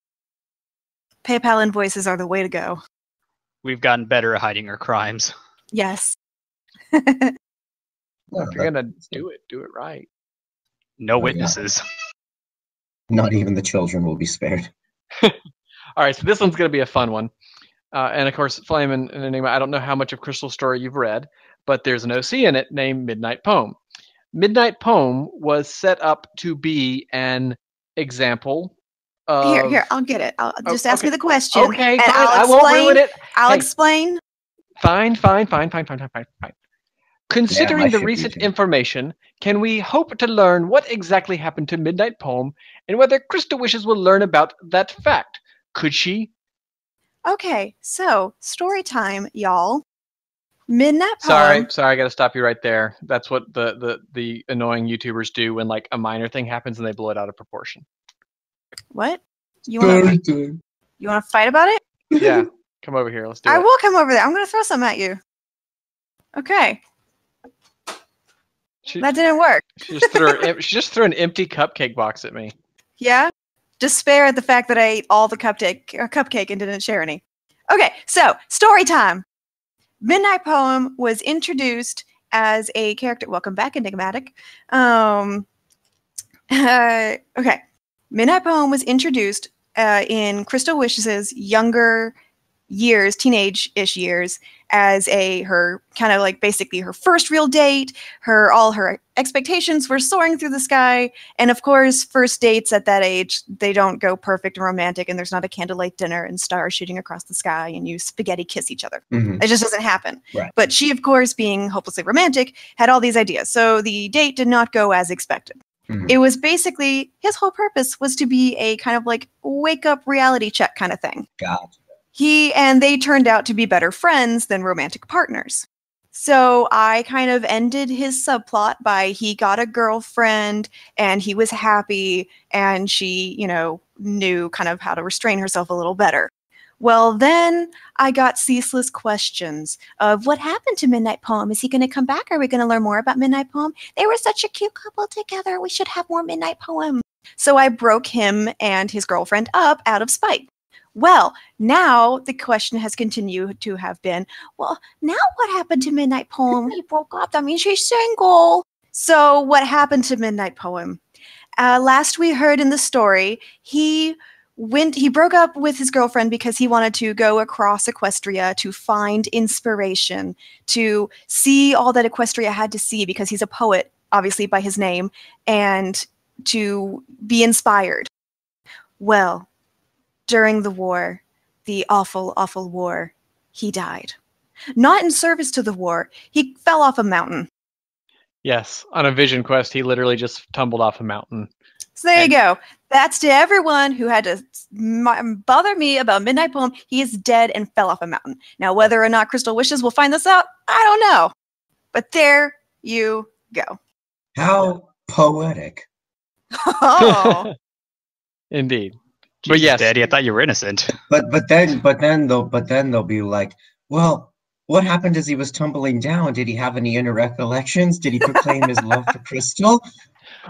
A: PayPal invoices are the way to go.
D: We've gotten better at hiding our crimes.
A: Yes.
B: If you're gonna do it right.
D: No witnesses.
C: Not even the children will be spared.
B: All right, so this one's gonna be a fun one. And of course, Flame and Enigma, I don't know how much of Crystal's story you've read, but there's an OC in it named Midnight Poem. Midnight Poem was set up to be an example of...
A: Here, I'll get it. Just ask me the question.
B: Okay,
A: and
B: fine.
A: I
B: won't ruin it.
A: I'll explain.
B: Fine. Considering the recent information, can we hope to learn what exactly happened to Midnight Poem and whether Crystal wishes we'll learn about that fact? Could she?
A: Okay, so story time, y'all. Midnight Poem.
B: Sorry, I gotta stop you right there. That's what the annoying YouTubers do when like a minor thing happens and they blow it out of proportion.
A: What? You want to fight about it?
B: Yeah, come over here. Let's do it.
A: I will come over there. I'm gonna throw some at you. Okay. That didn't work.
B: She just threw an empty cupcake box at me.
A: Yeah? Despair at the fact that I ate all the cupcake and didn't share any. Okay, so story time. Midnight Poem was introduced as a character. Welcome back, Enigmatic. Okay. Midnight Poem was introduced in Crystal Wish's younger years, teenage-ish years, as her kind of like basically her first real date. All her expectations were soaring through the sky, and of course, first dates at that age, they don't go perfect and romantic, and there's not a candlelight dinner and stars shooting across the sky and you spaghetti kiss each other. It just doesn't happen.
C: Right.
A: But she, of course, being hopelessly romantic, had all these ideas. So the date did not go as expected. It was basically, his whole purpose was to be a kind of like wake up reality check kind of thing.
C: Gotcha.
A: They turned out to be better friends than romantic partners. So I kind of ended his subplot by he got a girlfriend and he was happy and she, knew kind of how to restrain herself a little better. Well, then I got ceaseless questions of what happened to Midnight Poem. Is he going to come back? Are we going to learn more about Midnight Poem? They were such a cute couple together. We should have more Midnight Poem. So I broke him and his girlfriend up out of spite. Well, now the question has continued to have been, well, now what happened to Midnight Poem? He broke up. That means she's single. So what happened to Midnight Poem? Last we heard in the story, he broke up with his girlfriend because he wanted to go across Equestria to find inspiration, to see all that Equestria had to see because he's a poet, obviously by his name, and to be inspired. Well, during the war, the awful, awful war, he died. Not in service to the war. He fell off a mountain.
B: Yes, on a vision quest, he literally just tumbled off a mountain.
A: So there you go. That's to everyone who had to bother me about Midnight Poem. He is dead and fell off a mountain. Now, whether or not Crystal Wishes will find this out, I don't know. But there you go.
C: How poetic.
A: Oh.
B: Indeed.
D: Jesus,
B: but yes,
D: Daddy, I thought you were innocent.
C: But then they'll be like, well, what happened as he was tumbling down? Did he have any inner recollections? Did he proclaim his love for Crystal?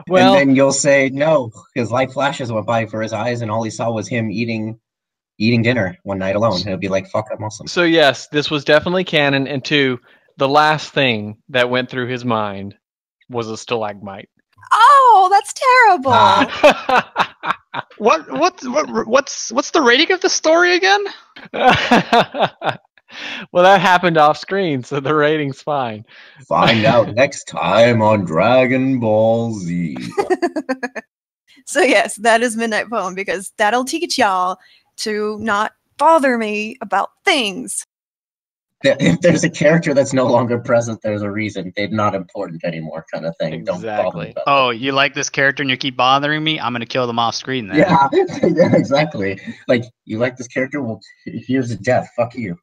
B: Well,
C: and then you'll say, no, his light flashes went by for his eyes, and all he saw was him eating dinner one night alone. He'll be like, fuck, I'm awesome.
B: So yes, this was definitely canon. And two, the last thing that went through his mind was a stalagmite.
A: Oh, that's terrible.
D: What's the rating of the story again?
B: Well, that happened off screen, so the rating's fine.
C: Find out next time on Dragon Ball Z.
A: So yes, that is Midnight Poem, because that'll teach y'all to not bother me about things.
C: If there's a character that's no longer present, there's a reason. They're not important anymore, kind of thing.
B: Exactly.
C: Don't bother about
D: Oh, you like this character and you keep bothering me? I'm going to kill them off screen then.
C: Yeah, yeah, exactly. Like, you like this character? Well, here's a death. Fuck you.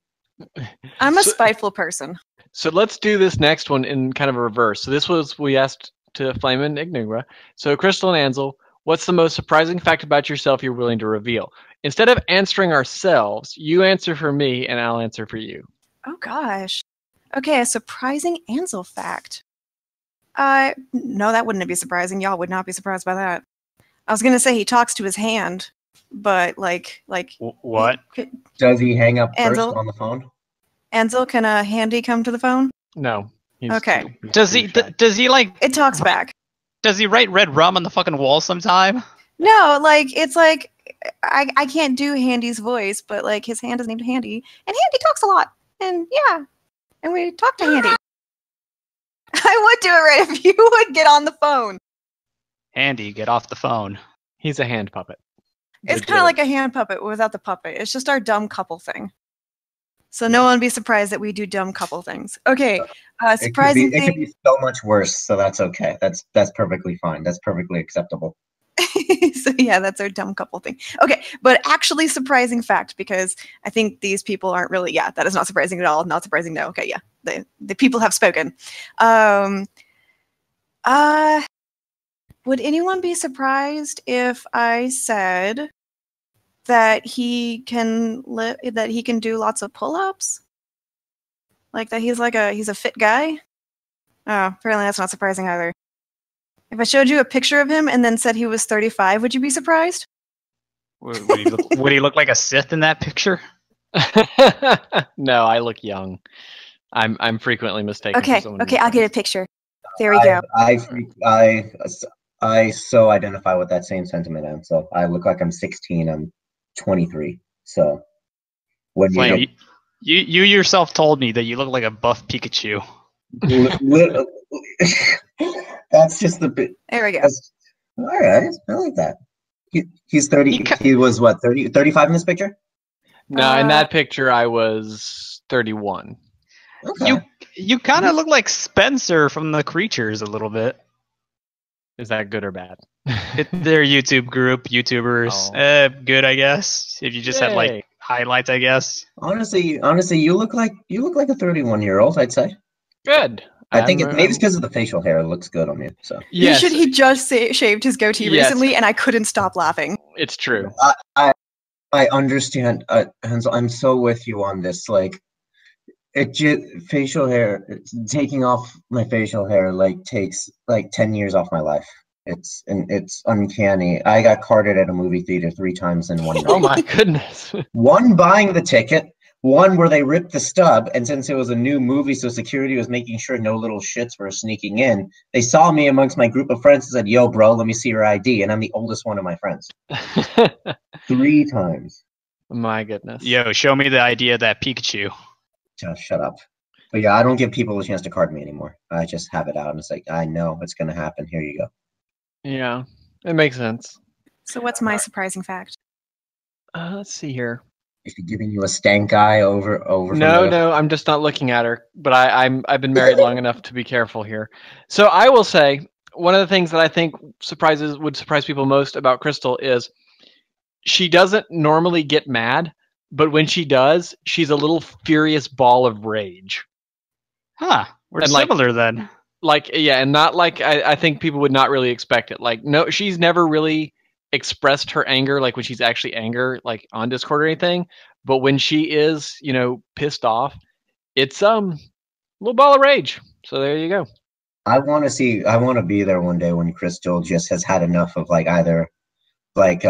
A: I'm a spiteful person.
B: So let's do this next one in kind of a reverse. So this was, we asked to Flame and Enigma. So Crystal and Ansel, What's the most surprising fact about yourself you're willing to reveal? Instead of answering ourselves, you answer for me and I'll answer for you.
A: Oh gosh. Okay, a surprising Ansel fact. No, that wouldn't be surprising. Y'all would not be surprised by that. I was gonna say he talks to his hand, but like
D: What?
C: Does he hang up
A: Ansel?
C: first on the phone?
A: Ansel, can a handy come to the phone?
B: No.
A: Okay.
D: Does he like?
A: It talks back.
D: Does he write red rum on the fucking wall sometime?
A: No, it's like I can't do Handy's voice, but like his hand is named Handy, and Handy talks a lot, and yeah, and we talk to Handy. I would do it right if you would get on the phone.
D: Handy, get off the phone.
B: He's a hand puppet.
A: It's kind of like a hand puppet without the puppet. It's just our dumb couple thing. So no one be surprised that we do dumb couple things. Okay, surprising
C: It could be so much worse, so that's okay. That's perfectly fine. That's perfectly acceptable.
A: So yeah, that's our dumb couple thing. Okay, but actually surprising fact, because I think these people aren't really, yeah, that is not surprising at all. Not surprising, no. Okay, yeah, the people have spoken. Would anyone be surprised if I said that he can do lots of pull-ups? Like that he's a fit guy? Oh, apparently that's not surprising either. If I showed you a picture of him and then said he was 35, would you be surprised?
D: Would he look like a Sith in that picture?
B: No, I look young. I'm frequently mistaken.
A: Okay,
B: for someone
A: okay, I'll get a picture. There we go.
C: I so identify with that same sentiment, and so I look like I'm 16. I'm 23. So when
D: you yourself told me that you look like a buff Pikachu.
C: That's just the bit.
A: There we go.
C: All right, I like that. He's 30. He was what, 30, 35 in this picture?
B: No, in that picture I was 31.
C: Okay.
D: You kind of look like Spencer from the Creatures a little bit.
B: Is that good or bad?
D: Their YouTube group, YouTubers.
B: Oh.
D: Good, I guess. If you just had like highlights, I guess.
C: Honestly, you look like a 31-year-old. I'd say.
B: Good.
C: I think maybe it's because of the facial hair. It looks good on you. So
B: yes.
A: He just shaved his goatee recently, and I couldn't stop laughing.
B: It's true.
C: I understand, Hansel. I'm so with you on this. Like, facial hair, taking off my facial hair like takes like 10 years off my life. It's uncanny. I got carded at a movie theater 3 times in one night.
B: Oh my goodness.
C: One buying the ticket, one where they ripped the stub, and since it was a new movie, so security was making sure no little shits were sneaking in, they saw me amongst my group of friends and said, "Yo, bro, let me see your ID." And I'm the oldest one of my friends. 3 times.
B: My goodness.
D: Yo, show me the ID of that Pikachu.
C: Just shut up. But yeah, I don't give people a chance to card me anymore. I just have it out and it's like, I know it's going to happen. Here you go.
B: Yeah, it makes sense.
A: So what's my surprising fact?
B: Let's see here.
C: Is she giving you a stank eye over?
B: No, I'm just not looking at her. But I've been married long enough to be careful here. So I will say one of the things that I think would surprise people most about Crystal is she doesn't normally get mad, but when she does, she's a little furious ball of rage.
D: Huh. We're similar then.
B: Like, yeah, and not like I think people would not really expect it. Like, no, she's never really expressed her anger, like when she's actually like on Discord or anything. But when she is, pissed off, it's little ball of rage. So there you go.
C: I want to be there one day when Crystal just has had enough of like either like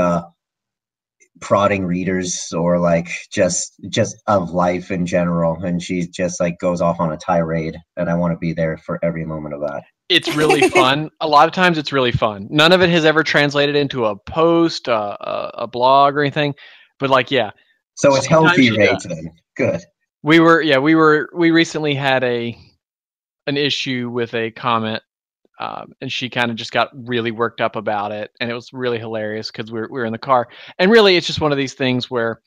C: prodding readers or like just of life in general, and she just like goes off on a tirade, and I want to be there for every moment of that.
B: It's really fun. A lot of times it's really fun. None of it has ever translated into a post, a blog or anything, but like, yeah.
C: So it's healthy rage then. Good.
B: We recently had an issue with a comment, and she kind of just got really worked up about it, and it was really hilarious because we were in the car. And really, it's just one of these things where,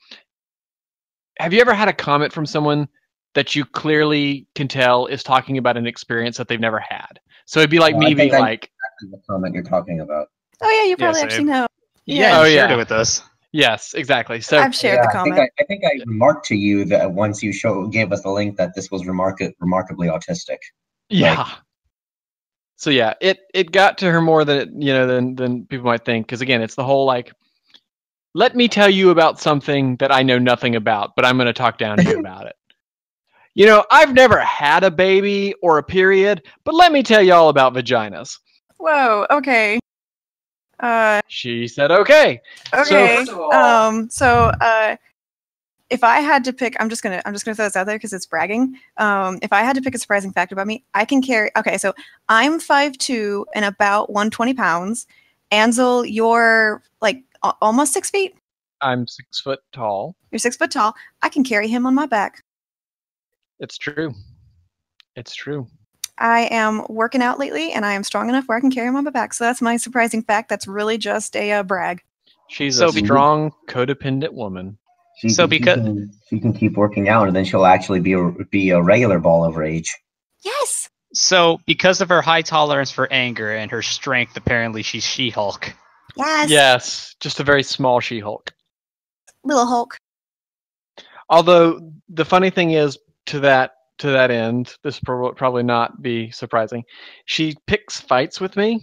B: have you ever had a comment from someone that you clearly can tell is talking about an experience that they've never had? So it'd be like me being like,
C: exactly the comment you're talking about.
A: Oh yeah, you probably actually know.
D: Yeah, you shared it with us.
B: Yes, exactly. So
A: I've shared the comment.
C: I think I remarked to you that once you gave us the link that this was remarkably autistic.
B: Yeah. So yeah, it got to her more than than people might think. Because again, it's the whole like, let me tell you about something that I know nothing about, but I'm going to talk down to you about it. I've never had a baby or a period, but let me tell you all about vaginas.
A: Whoa. Okay.
B: She said, okay.
A: Okay.
B: So,
A: If I had to pick, I'm just gonna throw this out there because it's bragging. If I had to pick a surprising fact about me, I can carry. Okay, so I'm 5'2" and about 120 pounds. Ansel, you're like almost 6 feet.
B: I'm 6 foot tall.
A: You're 6 foot tall. I can carry him on my back.
B: It's true. It's true.
A: I am working out lately, and I am strong enough where I can carry him on my back. So that's my surprising fact. That's really just a brag.
B: She's a strong, codependent woman.
C: She can keep working out, and then she'll actually be a regular ball over age.
A: Yes.
D: So because of her high tolerance for anger and her strength, apparently she's She-Hulk.
A: Yes.
B: Yes, just a very small She-Hulk.
A: Little Hulk.
B: Although the funny thing is, to that end, this will probably not be surprising. She picks fights with me,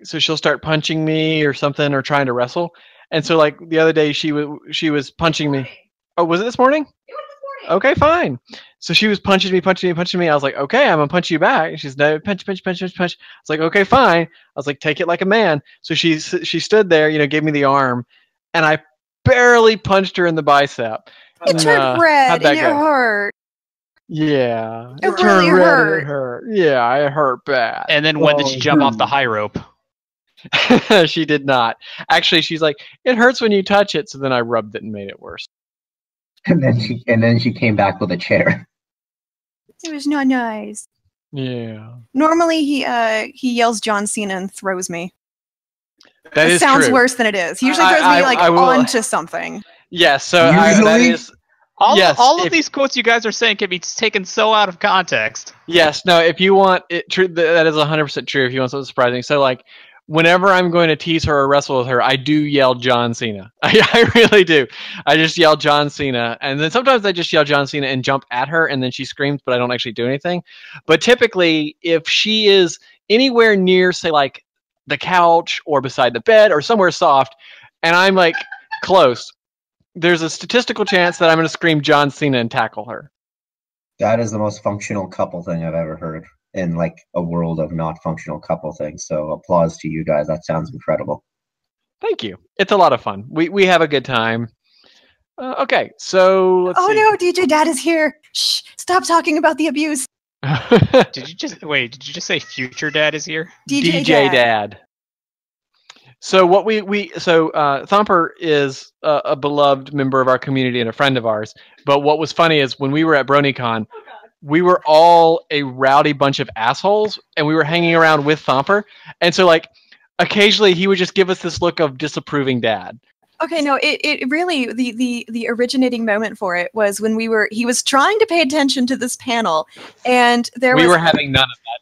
B: so she'll start punching me or something, or trying to wrestle. And so, like the other day, she was punching me. Oh, was it this morning? It was this morning. Okay, fine. So she was punching me. I was like, okay, I'm gonna punch you back. She's no punch. I was like, okay, fine. I was like, take it like a man. So she stood there, gave me the arm, and I barely punched her in the bicep.
A: It turned red and it hurt.
B: Yeah,
A: it really hurt.
B: It hurt. Yeah, it hurt bad.
D: And then when did she jump off the high rope?
B: She did not. Actually, she's like, it hurts when you touch it. So then I rubbed it and made it worse.
C: And then she came back with a chair.
A: It was not nice.
B: Yeah.
A: Normally he yells John Cena and throws me.
B: That
A: sounds
B: true.
A: worse than it is. He usually throws me onto something.
B: Yes. So
C: that
B: is.
D: All of these quotes you guys are saying can be taken so out of context.
B: Yes. No. If you want it, true. That is 100% true. If you want something surprising, so like, whenever I'm going to tease her or wrestle with her, I do yell John Cena. I really do. I just yell John Cena, and then sometimes I just yell John Cena and jump at her, and then she screams, but I don't actually do anything. But typically, if she is anywhere near, say, like the couch or beside the bed or somewhere soft, and I'm like close, there's a statistical chance that I'm going to scream John Cena and tackle her.
C: That is the most functional couple thing I've ever heard in like a world of not functional couple things. So applause to you guys. That sounds incredible.
B: Thank you. It's a lot of fun. We have a good time. Okay, so let's see.
A: No, DJ Dad is here. Shh! Stop talking about the abuse.
D: Did you just say future dad is here?
B: DJ Dad. So what Thumper is a beloved member of our community and a friend of ours. But what was funny is when we were at BronyCon, we were all a rowdy bunch of assholes, and we were hanging around with Thumper. And so, like, occasionally he would just give us this look of disapproving dad.
A: Okay, no, it really, the originating moment for it was when he was trying to pay attention to this panel, and we were having none of that.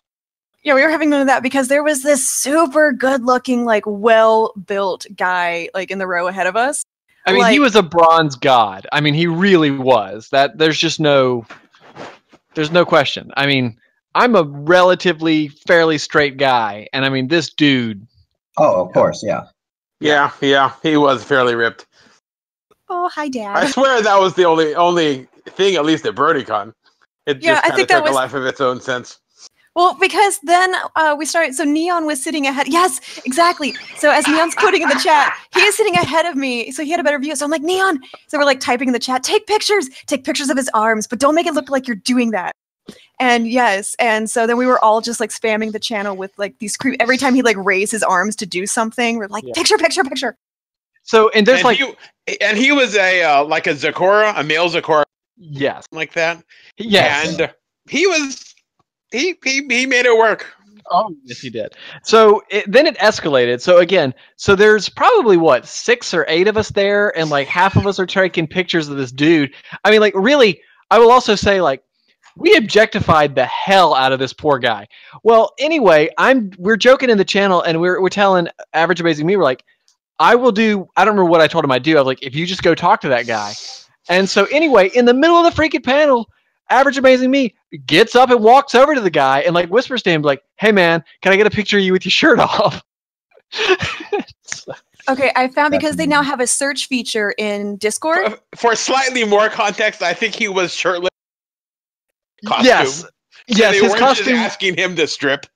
A: Yeah, we were having none of that because there was this super good-looking, like, well-built guy, like, in the row ahead of us.
B: I mean, he was a bronze god. I mean, he really was. There's no question. I mean, I'm a relatively fairly straight guy, and I mean, this dude.
C: Oh, of course, yeah.
E: Yeah, he was fairly ripped.
A: Oh, hi, Dad.
E: I swear that was the only thing, at least at BronyCon. It just kind of took a life of its own sense.
A: Well, because then we started, so Neon was sitting ahead. Yes, exactly. So as Neon's quoting in the chat, he is sitting ahead of me, so he had a better view. So I'm like, Neon. So we're like typing in the chat, take pictures of his arms, but don't make it look like you're doing that. And yes, and so then we were all just like spamming the channel with like these every time he like raised his arms to do something, we're like, picture.
B: So and there's
E: he was a like a Zecora, a male Zecora.
B: Yes,
E: like that.
B: Yes,
E: and he made it work.
B: Oh, yes, he did. So then it escalated. So again, there's probably 6 or 8 of us there, and like half of us are taking pictures of this dude. I mean, like really, I will also say like, we objectified the hell out of this poor guy. Well, anyway, we're joking in the channel, and we're telling Average Amazing Me, we're like, I don't remember what I told him I'd do. I was like, if you just go talk to that guy. And so anyway, in the middle of the freaking panel, Average Amazing Me gets up and walks over to the guy and like whispers to him like, "Hey man, can I get a picture of you with your shirt off?"
A: Okay, I found because they now have a search feature in Discord.
E: For slightly more context, I think he was shirtless. Costume.
B: Yes,
E: so
B: yes,
E: they
B: his
E: weren't
B: costume.
E: Just asking him to strip.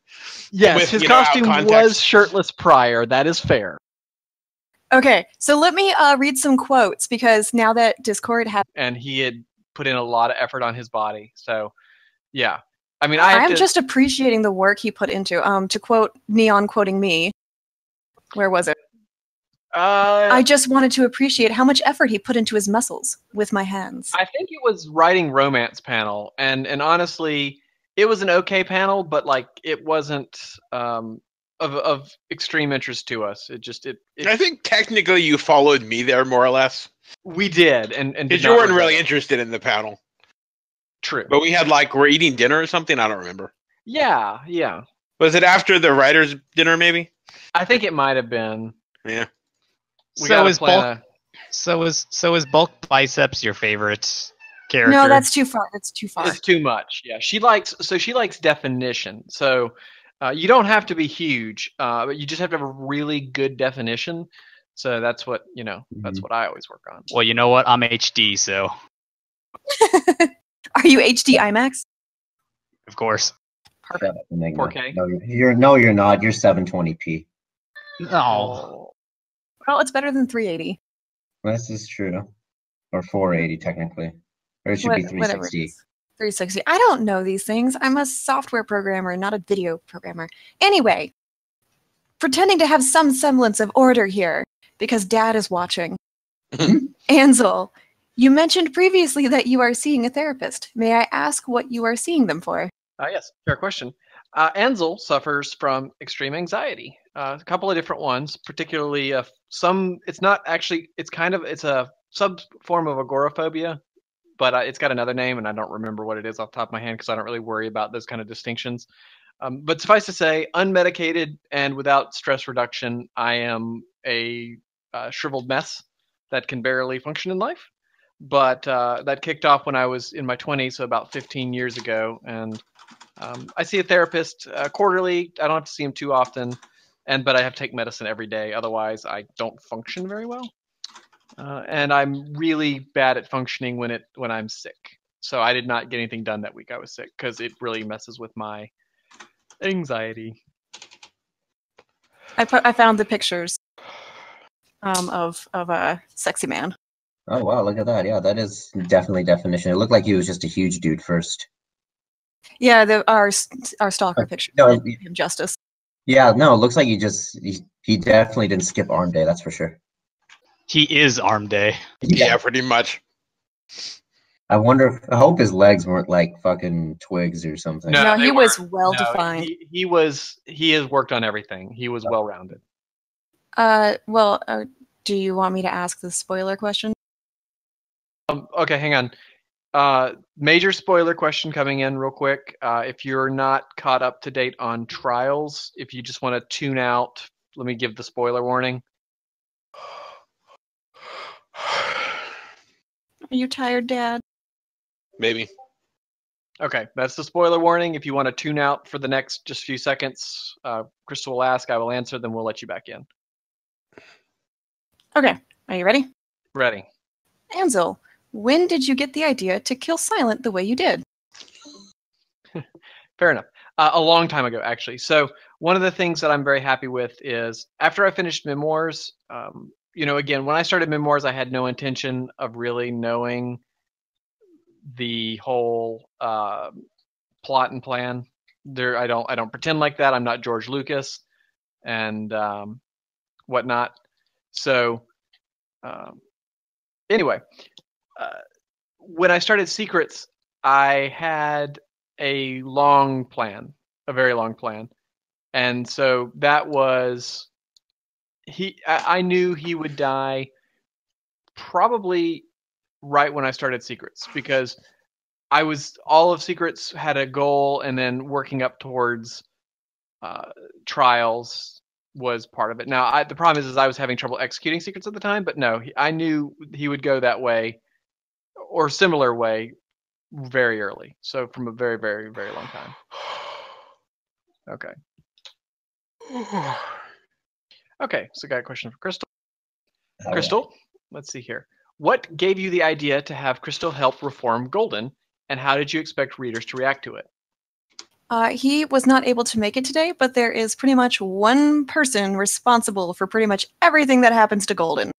B: Yes,
E: with,
B: his costume was shirtless prior. That is fair.
A: Okay, so let me read some quotes because now that Discord has,
B: and he had put in a lot of effort on his body. So, yeah. I mean,
A: I'm just appreciating the work he put into. To quote Neon quoting me, where was it? I just wanted to appreciate how much effort he put into his muscles with my hands.
B: I think it was writing romance panel, and honestly, it was an okay panel, but like it wasn't of extreme interest to us. I
E: think technically you followed me there more or less.
B: We did, and
E: because you weren't really interested in the panel.
B: True,
E: but we had we're eating dinner or something. I don't remember.
B: Yeah.
E: Was it after the writers' dinner? Maybe.
B: I think it might have been.
E: Yeah.
D: So is bulk biceps your favorite character?
A: No, that's too far. That's too far.
B: It's too much. Yeah, she likes definition. So you don't have to be huge, but you just have to have a really good definition. So that's what That's what I always work on.
D: Well, you know what? I'm HD, so.
A: Are you HD IMAX?
D: Of course.
C: Perfect.
B: 4K.
C: No, you're not. You're 720p.
D: No.
A: Well, it's better than 380.
C: This is true. Or 480 technically. Or it should be 360.
A: 360. I don't know these things. I'm a software programmer, not a video programmer. Anyway, pretending to have some semblance of order here, because Dad is watching. Ansel, you mentioned previously that you are seeing a therapist. May I ask what you are seeing them for?
B: Yes, fair question. Ansel suffers from extreme anxiety. A couple of different ones, particularly some. It's not actually. It's a sub form of agoraphobia, but it's got another name, and I don't remember what it is off the top of my hand because I don't really worry about those kind of distinctions. But suffice to say, unmedicated and without stress reduction, I am a shriveled mess that can barely function in life. But that kicked off when I was in my 20s, so about 15 years ago, and I see a therapist quarterly. I don't have to see him too often, but I have to take medicine every day. Otherwise, I don't function very well. And I'm really bad at functioning when I'm sick. So I did not get anything done that week I was sick because it really messes with my anxiety.
A: I found the pictures of a sexy man.
C: Oh wow, look at that. Yeah, that is definitely definition. It looked like he was just a huge dude first.
A: Yeah, our stalker picture did him justice.
C: Yeah, no, it looks like he definitely didn't skip arm day, that's for sure.
D: He is arm day.
E: Yeah, pretty much.
C: I hope his legs weren't like fucking twigs or something.
A: No, he was well defined.
B: He has worked on everything. He was well rounded.
A: Do you want me to ask the spoiler question?
B: Okay, hang on. Major spoiler question coming in real quick. If you're not caught up to date on Trials, if you just want to tune out, let me give the spoiler warning.
A: Are you tired, Dad?
E: Maybe.
B: Okay, that's the spoiler warning. If you want to tune out for the next just few seconds, Crystal will ask, I will answer, then we'll let you back in.
A: Okay, are you ready?
B: Ready.
A: Ansel, when did you get the idea to kill Silent the way you did?
B: Fair enough. A long time ago, actually. So one of the things that I'm very happy with is after I finished Memoirs, again, when I started Memoirs, I had no intention of really knowing the whole plot and plan. I don't pretend like that. I'm not George Lucas and whatnot. So anyway, when I started Secrets, I had a very long plan. And so that was, I knew he would die probably right when I started Secrets, because all of Secrets had a goal, and then working up towards Trials was part of it. Now, the problem is I was having trouble executing Secrets at the time, but no, I knew he would go that way or similar way very early. So from a very, very, very long time. Okay. Okay, so I got a question for Crystal. Crystal, let's see here. What gave you the idea to have Crystal help reform Golden, and how did you expect readers to react to it?
A: He was not able to make it today, but there is pretty much one person responsible for pretty much everything that happens to Golden.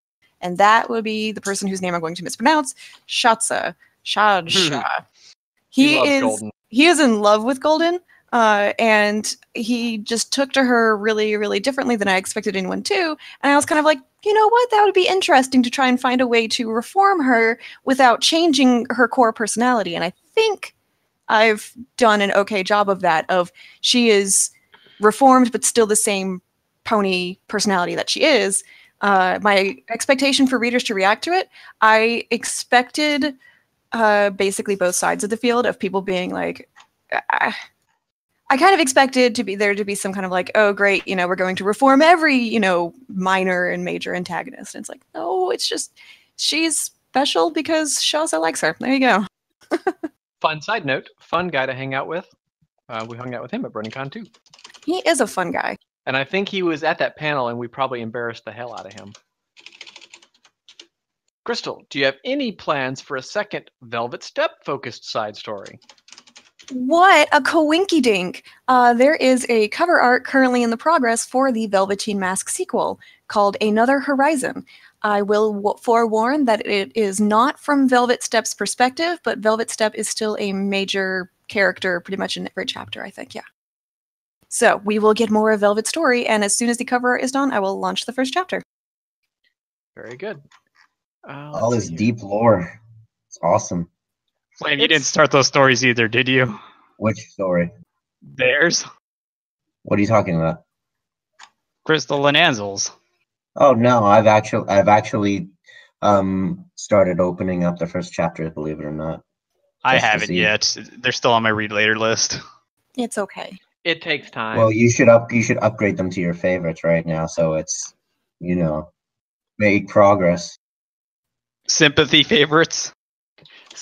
A: And that would be the person whose name I'm going to mispronounce, Shatsa. Shadsha. He is in love with Golden, and he just took to her really, really differently than I expected anyone to. And I was kind of like, you know what? That would be interesting to try and find a way to reform her without changing her core personality. And I think I've done an okay job of that. She is reformed, but still the same pony personality that she is. My expectation for readers to react to it, I expected basically both sides of the field of people being like, I kind of expected there to be some kind of like, oh great, we're going to reform every, minor and major antagonist. And it's like, no, it's just she's special because Shaza likes her. There you go.
B: Fun side note, fun guy to hang out with. We hung out with him at BronyCon too.
A: He is a fun guy.
B: And I think he was at that panel, and we probably embarrassed the hell out of him. Crystal, do you have any plans for a second Velvet Step-focused side story?
A: What a coinky-dink! There is a cover art currently in the progress for the Velveteen Mask sequel called Another Horizon. I will forewarn that it is not from Velvet Step's perspective, but Velvet Step is still a major character pretty much in every chapter, I think, yeah. So we will get more of Velvet Story, and as soon as the cover art is done, I will launch the first chapter.
B: Very good.
C: All this deep lore. It's awesome.
D: Flame, you didn't start those stories either, did you?
C: Which story?
D: Theirs.
C: What are you talking about?
D: Crystal and Ansel's.
C: Oh no, I've actually started opening up the first chapter, believe it or not.
D: I haven't yet. They're still on my read later list.
A: It's okay.
B: It takes time.
C: Well, you should upgrade them to your favorites right now, so it's make progress.
D: Sympathy favorites.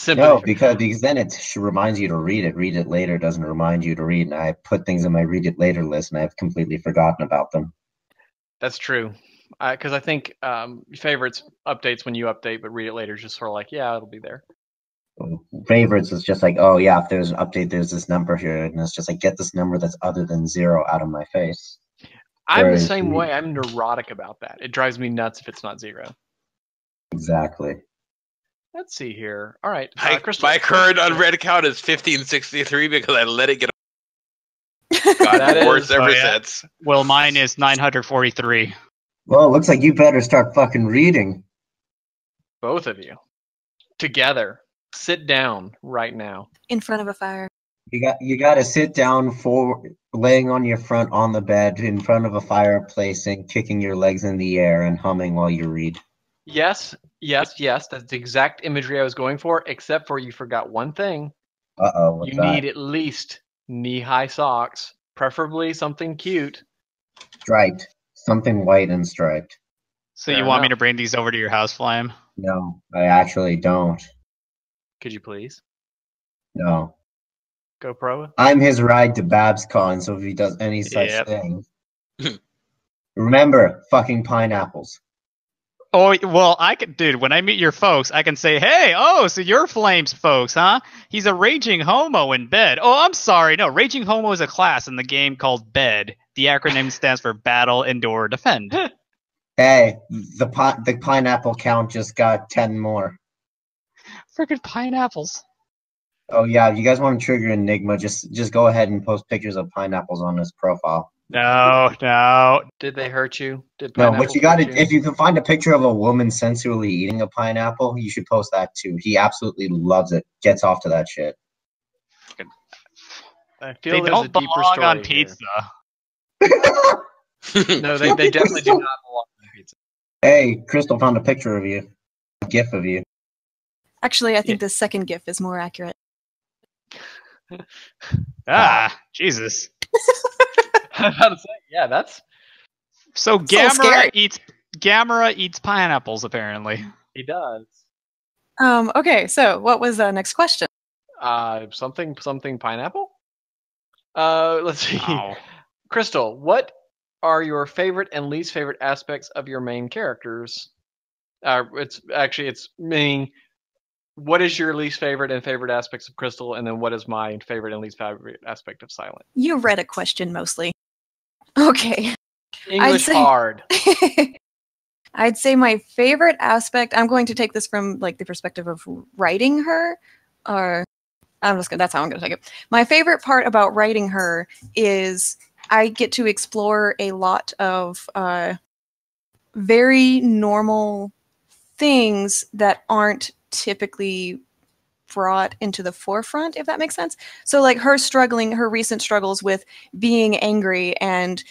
C: No, because then it reminds you to read it. Read it later doesn't remind you to read. And I put things in my read it later list, and I've completely forgotten about them.
B: That's true. Because I think favorites updates when you update, but read it later is just sort of like, yeah, it'll be there.
C: Favorites is just like, oh yeah, if there's an update, there's this number here, and it's just like, get this number that's other than 0 out of my face.
B: I'm the same way. I'm neurotic about that. It drives me nuts if it's not 0.
C: Exactly.
B: Let's see here. All right.
E: My current unread count is 1563 because I let it get
B: worse
E: ever since.
D: Well, mine is 943.
C: Well, it looks like you better start fucking reading.
B: Both of you. Together. Sit down right now.
A: In front of a fire.
C: You got to sit down laying on your front on the bed in front of a fireplace and kicking your legs in the air and humming while you read.
B: Yes. That's the exact imagery I was going for, except for you forgot one thing.
C: Uh-oh, what's that?
B: You need at least knee-high socks, preferably something cute.
C: Striped. Something white and striped.
D: So you want me to bring these over to your house, Flame?
C: No, I actually don't.
B: Could you please?
C: No.
B: GoPro?
C: I'm his ride to BabsCon, so if he does any such thing. Remember, fucking pineapples.
D: Oh, well, dude, when I meet your folks, I can say, hey, so you're Flame's folks, huh? He's a raging homo in bed. Oh, I'm sorry. No, raging homo is a class in the game called BED. The acronym stands for Battle, Endure, Defend.
C: Hey, the pineapple count just got 10 more.
D: Freaking pineapples.
C: Oh, yeah, if you guys want to trigger Enigma, just go ahead and post pictures of pineapples on his profile.
D: No.
B: Did they hurt you?
C: No, but you got to. If you can find a picture of a woman sensually eating a pineapple, you should post that too. He absolutely loves it. Gets off to that shit.
B: I feel they don't belong
D: on pizza.
B: No, they definitely do not belong on pizza.
C: Hey, Crystal found a picture of you, a GIF of you.
A: Actually, I think the second GIF is more accurate.
D: Jesus.
B: I was about to say, yeah, that's
D: so Gamera eats pineapples apparently.
B: He does.
A: Okay, so what was the next question?
B: Something pineapple. Let's see.
D: Oh.
B: Crystal, what are your favorite and least favorite aspects of your main characters? It's meaning, what is your least favorite and favorite aspects of Crystal, and then what is my favorite and least favorite aspect of Silent?
A: You read a question mostly. Okay.
B: English hard.
A: I'd say my favorite aspect, I'm going to take this from like the perspective of writing her, or that's how I'm gonna take it. My favorite part about writing her is I get to explore a lot of very normal things that aren't typically brought into the forefront, if that makes sense. So like her recent struggles with being angry at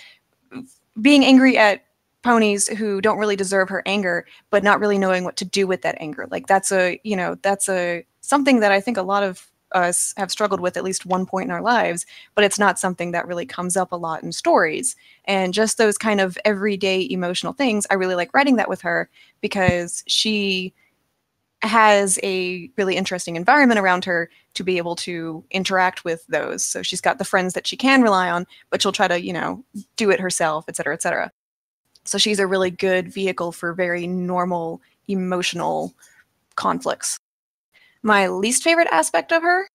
A: ponies who don't really deserve her anger, but not really knowing what to do with that anger. Like that's something that I think a lot of us have struggled with at least one point in our lives, but it's not something that really comes up a lot in stories. And just those kind of everyday emotional things, I really like writing that with her because she has a really interesting environment around her to be able to interact with those. So she's got the friends that she can rely on, but she'll try to, do it herself, et cetera, et cetera. So she's a really good vehicle for very normal emotional conflicts. My least favorite aspect of her,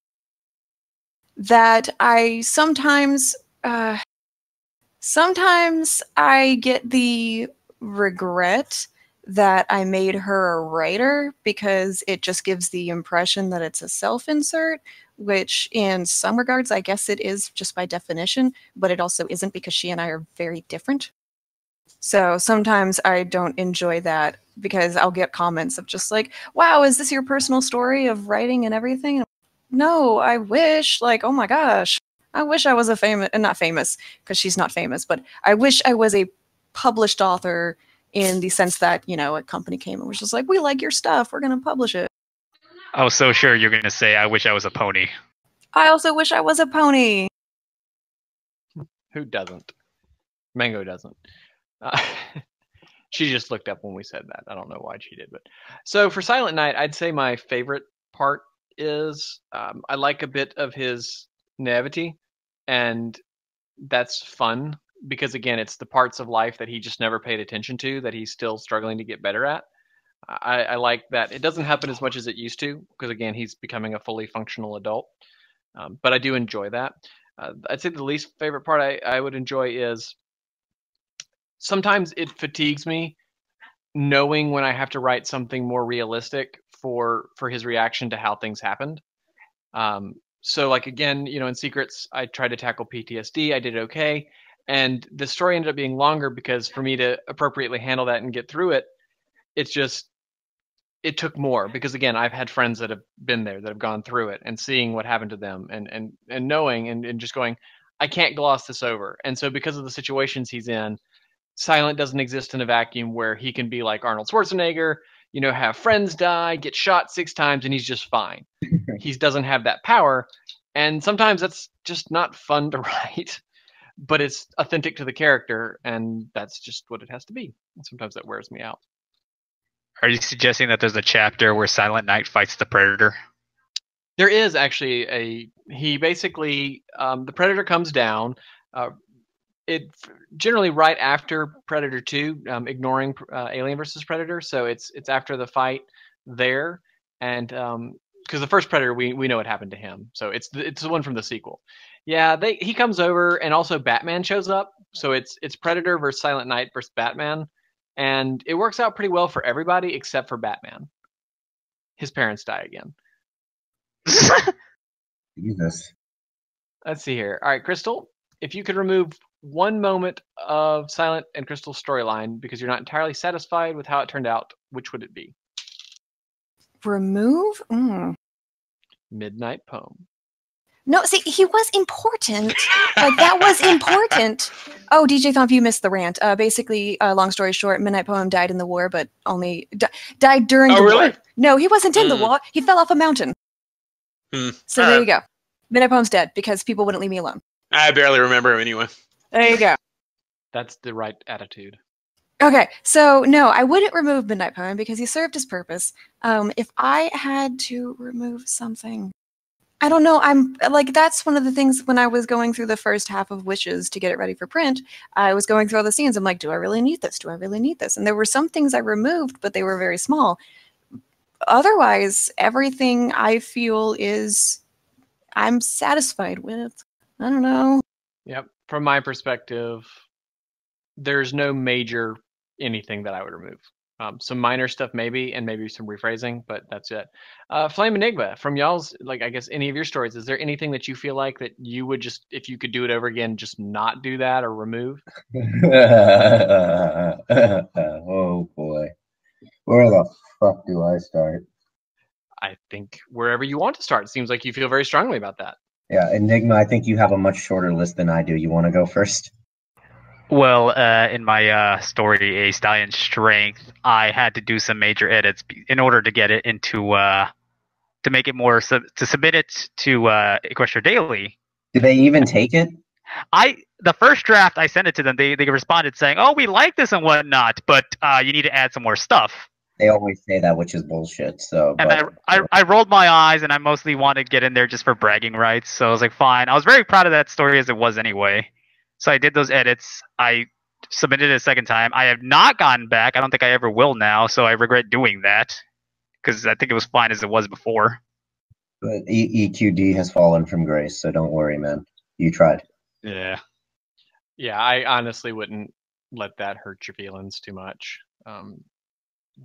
A: that I sometimes I get the regret that I made her a writer because it just gives the impression that it's a self-insert, which in some regards I guess it is just by definition, but it also isn't because she and I are very different. So sometimes I don't enjoy that because I'll get comments of just like, wow, is this your personal story of writing and everything? No, I wish, like, oh my gosh, I wish I was not famous, because she's not famous, but I wish I was a published author in the sense that, a company came and was just like, we like your stuff, we're going to publish it.
D: I was so sure you're going to say, I wish I was a pony.
A: I also wish I was a pony.
B: Who doesn't? Mango doesn't. She just looked up when we said that. I don't know why she did, but so for Silent Night, I'd say my favorite part is I like a bit of his naivety, and that's fun because again, it's the parts of life that he just never paid attention to that he's still struggling to get better at. I like that it doesn't happen as much as it used to because again, he's becoming a fully functional adult. But I do enjoy that. I'd say the least favorite part I would enjoy is sometimes it fatigues me knowing when I have to write something more realistic for his reaction to how things happened. So like again, in Secrets, I tried to tackle PTSD. I did okay. And the story ended up being longer because for me to appropriately handle that and get through it, it took more because again, I've had friends that have been there, that have gone through it and seeing what happened to them and knowing and just going, I can't gloss this over. And so because of the situations he's in, Silent doesn't exist in a vacuum where he can be like Arnold Schwarzenegger, have friends die, get shot 6 times, and he's just fine. He doesn't have that power. And sometimes that's just not fun to write, but it's authentic to the character, and that's just what it has to be. And sometimes that wears me out.
D: Are you suggesting that there's a chapter where Silent Night fights the Predator?
B: There is actually he basically, the Predator comes down, it generally right after Predator 2, ignoring Alien vs. Predator. So it's after the fight there, and because the first Predator we know what happened to him, so it's the one from the sequel. Yeah, he comes over, and also Batman shows up. So it's Predator versus Silent Night versus Batman, and it works out pretty well for everybody except for Batman. His parents die again.
C: Jesus.
B: Let's see here. All right, Crystal, if you could remove one moment of Silent and Crystal's storyline because you're not entirely satisfied with how it turned out, which would it be?
A: Remove?
B: Midnight Poem.
A: No, see, he was important. Like, that was important. Oh, DJ Thomp, you missed the rant. Basically, long story short, Midnight Poem died in the war, but only died during the
E: really?
A: war. No, he wasn't in the war. He fell off a mountain. So there you go. Midnight Poem's dead because people wouldn't leave me alone.
E: I barely remember him anyway.
A: There you go.
B: That's the right attitude.
A: Okay, so no, I wouldn't remove Midnight Poem because he served his purpose. If I had to remove something, I don't know. I'm like, that's one of the things when I was going through the first half of Wishes to get it ready for print, I was going through all the scenes. I'm like, do I really need this? Do I really need this? And there were some things I removed, but they were very small. Otherwise, everything I feel is I'm satisfied with. I don't know.
B: Yep. From my perspective, there's no major anything that I would remove. Some minor stuff maybe, and maybe some rephrasing, but that's it. Flame Enigma, from y'all's, like, I guess any of your stories, is there anything that you feel like that you would just, if you could do it over again, just not do that or remove?
C: Oh boy. Where the fuck do I start?
B: I think wherever you want to start. It seems like you feel very strongly about that.
C: Yeah, Enigma, I think you have a much shorter list than I do. You want to go first?
D: Well, in my story, A Stallion Strength, I had to do some major edits in order to get it into to make it more to submit it to Equestria Daily.
C: Do they even take it?
D: The first draft I sent it to them, they responded saying, "Oh, we like this and whatnot, but you need to add some more stuff."
C: They always say that, which is bullshit. So,
D: and
C: but,
D: I rolled my eyes, and I mostly wanted to get in there just for bragging rights. So I was like, fine. I was very proud of that story as it was anyway. So I did those edits. I submitted it a second time. I have not gotten back. I don't think I ever will now. So I regret doing that because I think it was fine as it was before.
C: But EQD has fallen from grace, so don't worry, man. You tried.
D: Yeah.
B: Yeah, I honestly wouldn't let that hurt your feelings too much.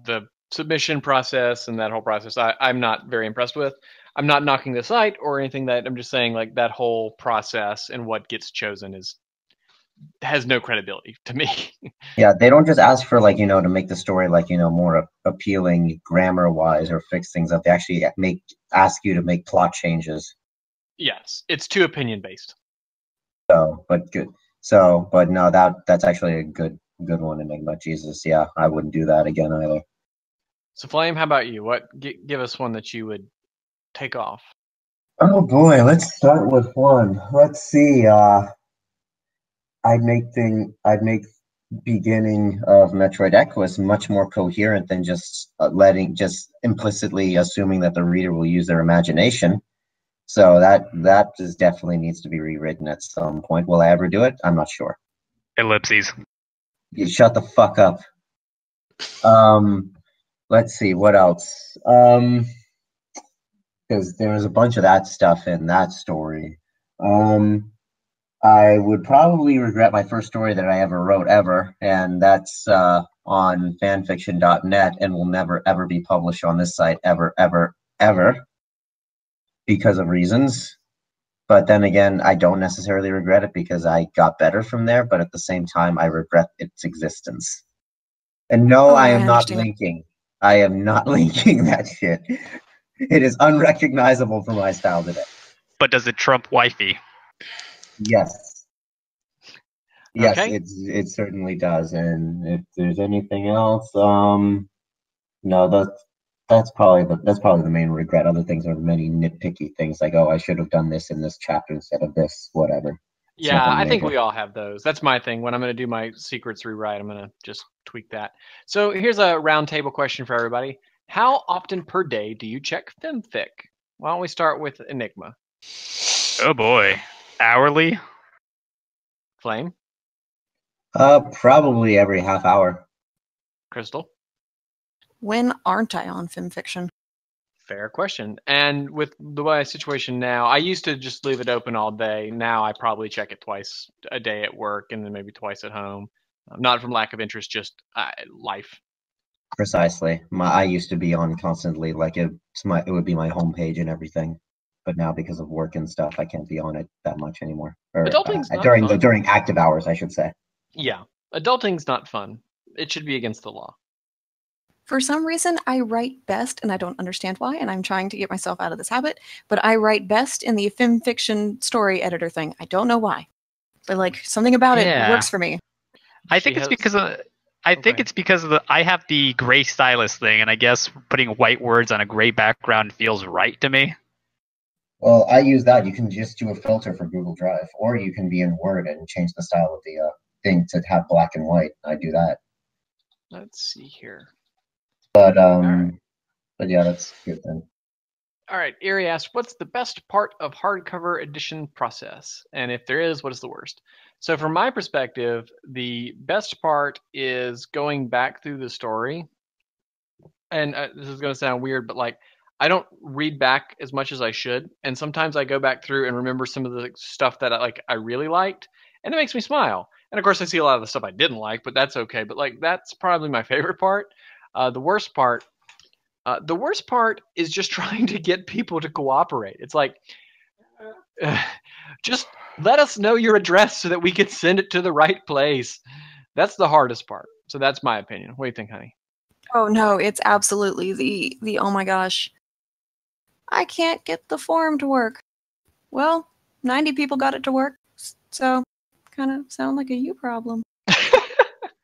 B: The submission process and that whole process, I'm not very impressed with. I'm not knocking the site or anything. That I'm just saying, like, that whole process and what gets chosen has no credibility to me.
C: Yeah, they don't just ask for, like, to make the story, like, more appealing grammar-wise or fix things up. They actually ask you to make plot changes.
B: Yes, it's too opinion-based.
C: So, but good. So, but no, that's actually a good one, Enigma. Jesus, yeah, I wouldn't do that again either.
B: So, Flame, how about you? Give us one that you would take off.
C: Oh boy, let's start with one. Let's see. I'd make beginning of Metroid Equus much more coherent than just implicitly assuming that the reader will use their imagination. So that just definitely needs to be rewritten at some point. Will I ever do it? I'm not sure.
D: Ellipses.
C: You shut the fuck up. Let's see what else. Because there was a bunch of that stuff in that story. I would probably regret my first story that I ever wrote ever, and that's on fanfiction.net and will never ever be published on this site ever, because of reasons. But then again, I don't necessarily regret it because I got better from there, but at the same time, I regret its existence. And no, I am not linking. I am not linking that shit. It is unrecognizable for my style today.
D: But does it trump wifey?
C: Yes. Yes,
B: okay.
C: it certainly does. And if there's anything else, no, that's probably the main regret. Other things are many nitpicky things like, oh, I should have done this in this chapter instead of this, whatever.
B: Yeah, I think we all have those. That's my thing. When I'm going to do my secrets rewrite, I'm going to just tweak that. So here's a round table question for everybody. How often per day do you check FemFic? Why don't we start with Enigma?
D: Oh boy. Hourly?
B: Flame?
C: Probably every half hour.
B: Crystal?
A: When aren't I on FemFiction?
B: Fair question. And with my situation now, I used to just leave it open all day. Now I probably check it twice a day at work and then maybe twice at home. Not from lack of interest, just life.
C: Precisely. I used to be on constantly, like it would be my homepage and everything. But now because of work and stuff, I can't be on it that much anymore. Or during active hours, I should say.
B: Yeah, adulting's not fun. It should be against the law.
A: For some reason, I write best, and I don't understand why, and I'm trying to get myself out of this habit, but I write best in the FemFiction story editor thing. I don't know why. But, like, something about it works for me.
D: I think it's because of I have the gray stylus thing, and I guess putting white words on a gray background feels right to me.
C: Well, I use that. You can just do a filter for Google Drive, or you can be in Word and change the style of the thing to have black and white. I do that.
B: Let's see here.
C: But yeah, that's good then.
B: All right, Erie asks, what's the best part of hardcover edition process? And if there is, what is the worst? So from my perspective, the best part is going back through the story. And this is going to sound weird, but like, I don't read back as much as I should. And sometimes I go back through and remember some of the stuff that I really liked, and it makes me smile. And of course, I see a lot of the stuff I didn't like, but that's okay. But like, that's probably my favorite part. The worst part is just trying to get people to cooperate. It's like, just let us know your address so that we can send it to the right place. That's the hardest part. So that's my opinion. What do you think, honey?
A: Oh no, it's absolutely the oh my gosh. I can't get the form to work. Well, 90 people got it to work, so kind of sound like a you problem.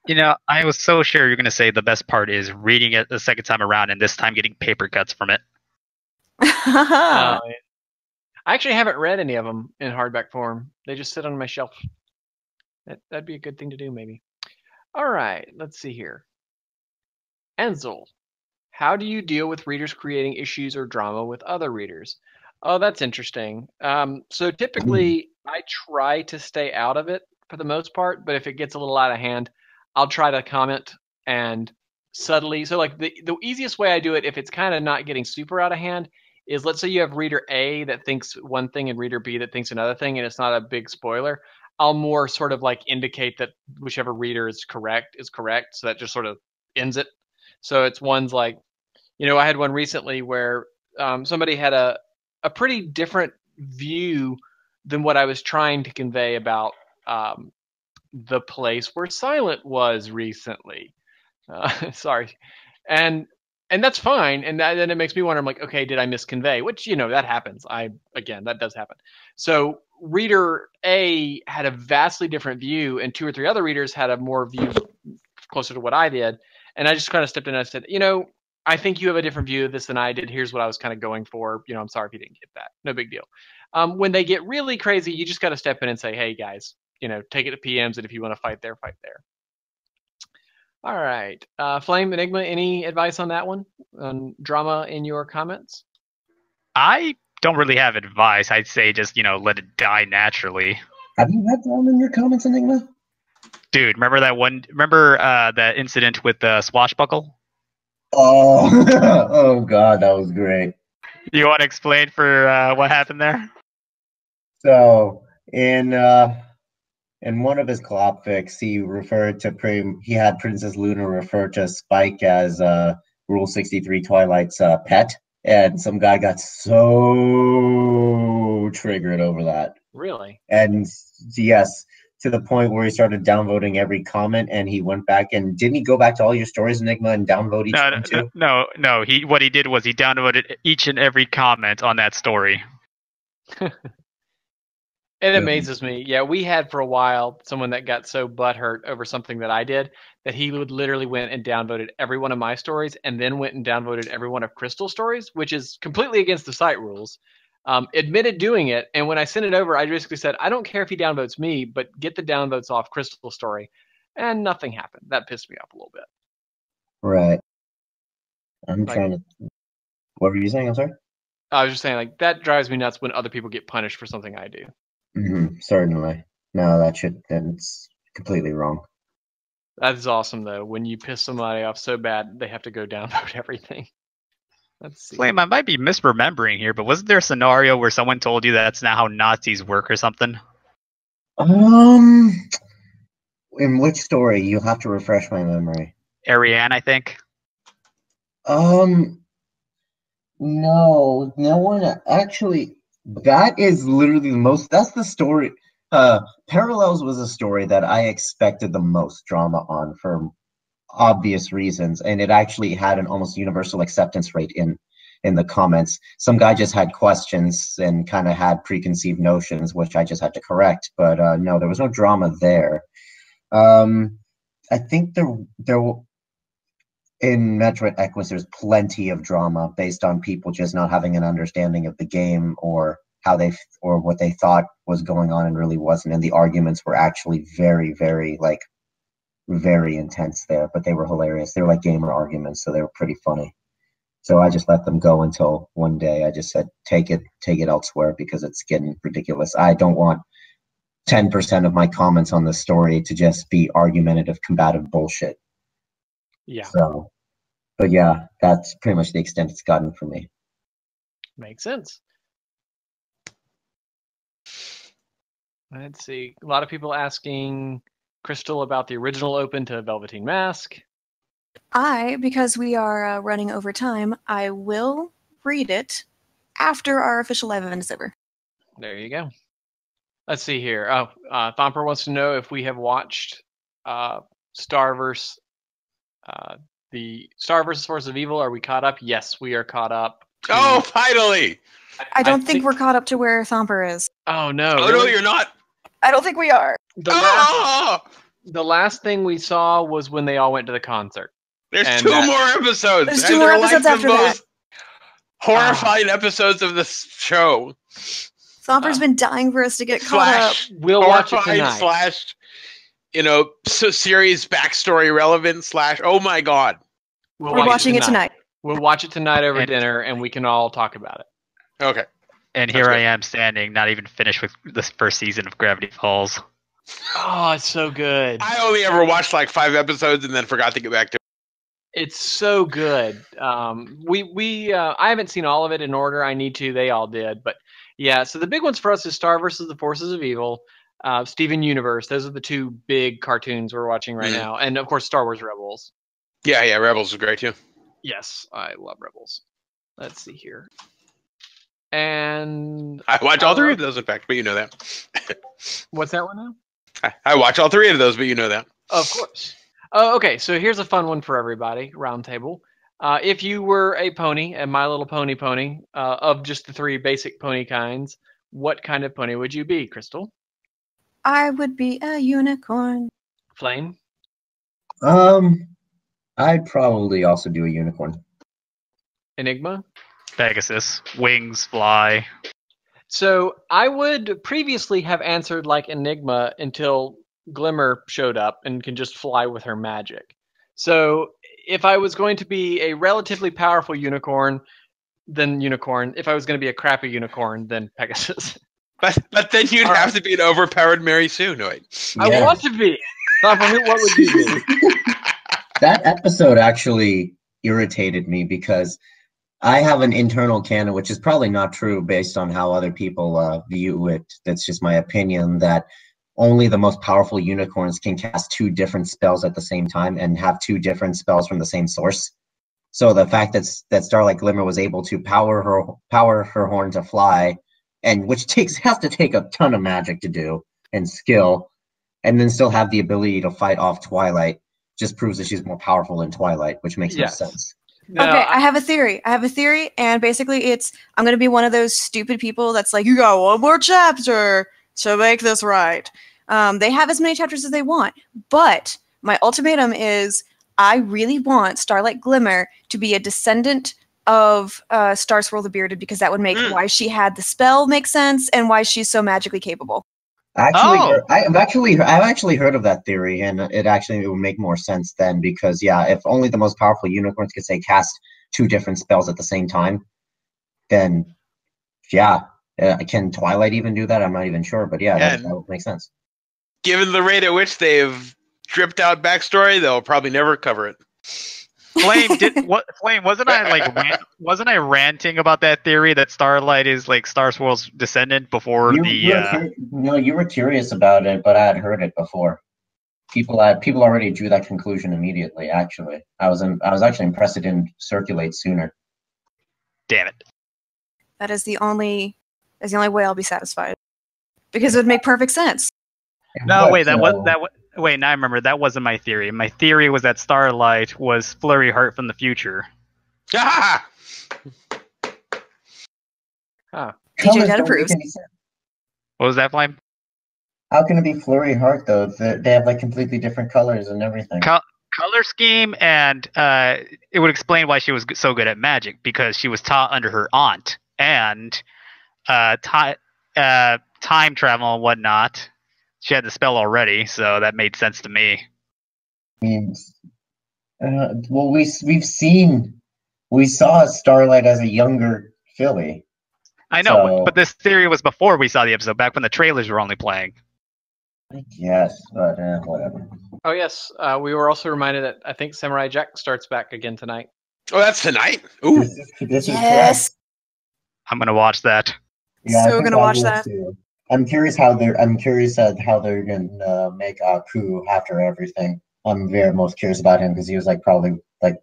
D: You know, I was so sure you're going to say the best part is reading it the second time around and this time getting paper cuts from it.
B: I actually haven't read any of them in hardback form. They just sit on my shelf. That'd be a good thing to do, maybe. All right, let's see here. Enzel, how do you deal with readers creating issues or drama with other readers? Oh, that's interesting. So typically, I try to stay out of it for the most part, but if it gets a little out of hand, I'll try to comment and subtly. So like the easiest way I do it, if it's kind of not getting super out of hand, is let's say you have reader A that thinks one thing and reader B that thinks another thing, and it's not a big spoiler. I'll more sort of like indicate that whichever reader is correct. So that just sort of ends it. So it's ones like, I had one recently where somebody had a pretty different view than what I was trying to convey about the place where Silent was recently. Sorry. And that's fine. And then it makes me wonder, I'm like, okay, did I misconvey? Which, that happens. That does happen. So reader A had a vastly different view, and 2 or 3 other readers had a more view closer to what I did. And I just kind of stepped in and I said, I think you have a different view of this than I did. Here's what I was kind of going for. I'm sorry if you didn't get that. No big deal. When they get really crazy, you just got to step in and say, hey, guys, take it to PMs, and if you want to fight there, fight there. All right. Flame, Enigma, any advice on that one? On drama in your comments?
D: I don't really have advice. I'd say just, let it die naturally.
C: Have you had drama in your comments, Enigma?
D: Dude, remember that one? Remember that incident with the swashbuckle?
C: Oh, oh God, that was great.
D: You want to explain for what happened there?
C: So in one of his co-op fics, he had Princess Luna refer to Spike as Rule 63 Twilight's pet, and some guy got so triggered over that.
B: Really?
C: And yes, to the point where he started downvoting every comment, and he went back and didn't he go back to all your stories, Enigma, and downvote each one too?
D: No. What he did was he downvoted each and every comment on that story.
B: It amazes me. Yeah, we had for a while someone that got so butthurt over something that I did that he would literally went and downvoted every one of my stories and then went and downvoted every one of Crystal's stories, which is completely against the site rules. Admitted doing it, and when I sent it over, I basically said, I don't care if he downvotes me, but get the downvotes off Crystal's story. And nothing happened. That pissed me off a little bit.
C: Right. What were you saying? I'm sorry?
B: I was just saying, that drives me nuts when other people get punished for something I do.
C: Certainly. No, that's completely wrong.
B: That is awesome, though. When you piss somebody off so bad, they have to go downvote everything. Let's see.
D: Flame, I might be misremembering here, but wasn't there a scenario where someone told you that's not how Nazis work or something?
C: In which story? You'll have to refresh my memory.
D: Ariane, I think.
C: No one actually. That is literally that's the story. Parallels was a story that I expected the most drama on for obvious reasons, and it actually had an almost universal acceptance rate in the comments. Some guy just had questions and kind of had preconceived notions, which I just had to correct. But no, there was no drama there. I think there in Metroid Equus, there's plenty of drama based on people just not having an understanding of the game or or what they thought was going on and really wasn't. And the arguments were actually very, very very intense there, but they were hilarious. They were like gamer arguments, so they were pretty funny. So I just let them go until one day I just said, take it elsewhere because it's getting ridiculous. I don't want 10% of my comments on the story to just be argumentative, combative bullshit.
B: Yeah.
C: So, but yeah, that's pretty much the extent it's gotten for me.
B: Makes sense. Let's see. A lot of people asking Crystal about the original open to Velveteen Mask.
A: Because we are running over time, I will read it after our official live event is over.
B: There you go. Let's see here. Oh, Thomper wants to know if we have watched Starverse, the Star vs. Force of Evil. Are we caught up? Yes, we are caught up.
E: Oh, finally!
A: I don't think we're caught up to where Thomper is.
B: Oh, no.
E: Oh,
B: really?
E: no, you're not.
A: I don't think we are.
B: The last thing we saw was when they all went to the concert.
E: There's two more episodes.
A: There's two more episodes after that.
E: Horrifying esepisodes of this show.
A: Thomper's been dying for us to get caught up.
B: We'll watch it tonight.
E: Slash, series backstory relevant slash, oh my god.
A: We're watching it tonight.
B: We'll watch it tonight over dinner, and we can all talk about it.
E: Okay.
D: And here I am standing, not even finished with this first season of Gravity Falls.
B: Oh, it's so good.
E: I only ever watched like 5 episodes and then forgot to get back to it.
B: It's so good. I haven't seen all of it in order. I need to. They all did. But yeah, so the big ones for us is Star versus the Forces of Evil, Steven Universe. Those are the two big cartoons we're watching right now. And of course, Star Wars Rebels.
E: Yeah, Rebels is great too.
B: Yes, I love Rebels. Let's see here. And
E: I watch all 3 of those, in fact, but you know that.
B: What's that one now?
E: I watch all 3 of those, but you know that.
B: Of course. Oh, okay, so here's a fun one for everybody, roundtable. If you were a pony, a My Little Pony pony, of just the 3 basic pony kinds, what kind of pony would you be, Crystal?
A: I would be a unicorn.
B: Flame?
C: I'd probably also do a unicorn.
B: Enigma?
D: Pegasus. Wings, fly.
B: So I would previously have answered like Enigma until Glimmer showed up and can just fly with her magic. So if I was going to be a relatively powerful unicorn, then unicorn. If I was going to be a crappy unicorn, then Pegasus.
E: But then you'd have to be an overpowered Mary Sue, Noid.
B: I want to be. What would you be?
C: That episode actually irritated me because I have an internal canon, which is probably not true based on how other people view it. That's just my opinion, that only the most powerful unicorns can cast 2 different spells at the same time and have 2 different spells from the same source. So the fact that Starlight Glimmer was able to power her horn to fly, and which has to take a ton of magic to do and skill, and then still have the ability to fight off Twilight, just proves that she's more powerful than Twilight, which makes no sense.
A: No, okay, I have a theory. And basically I'm going to be one of those stupid people that's like, you got 1 more chapter to make this right. They have as many chapters as they want, but my ultimatum is I really want Starlight Glimmer to be a descendant of Star Swirl the Bearded, because that would make why she had the spell make sense and why she's so magically capable.
C: I've actually heard of that theory, and it would make more sense then, because if only the most powerful unicorns could cast 2 different spells at the same time, then can Twilight even do that? I'm not even sure, but that would make sense.
E: Given the rate at which they've dripped out backstory, they'll probably never cover it.
D: Flame, wasn't I ranting about that theory that Starlight is like Star Swirl's descendant before
C: you were curious about it, but I had heard it before. People already drew that conclusion immediately. Actually, I was actually impressed it didn't circulate sooner.
D: Damn it!
A: That's the only way I'll be satisfied, because it would make perfect sense.
D: No, wait, Wait, now I remember. That wasn't my theory. My theory was that Starlight was Flurry Heart from the future.
E: Ah!
A: DJ, that approves.
D: What was that, Flame?
C: How can it be Flurry Heart, though? They have completely different colors and everything.
D: Color scheme, and it would explain why she was so good at magic, because she was taught under her aunt, and time travel and whatnot. She had the spell already, so that made sense to me.
C: We've seen We saw Starlight as a younger filly.
D: I know, but this theory was before we saw the episode, back when the trailers were only playing.
C: I guess, but whatever.
B: Oh yes, we were also reminded that I think Samurai Jack starts back again tonight.
E: Oh, that's tonight. Ooh,
C: this is
A: Yes.
D: I'm gonna watch that.
C: Yeah,
A: So gonna watch that.
C: Too. I'm curious how they're gonna make Aku after everything. I'm very most curious about him because he was like probably like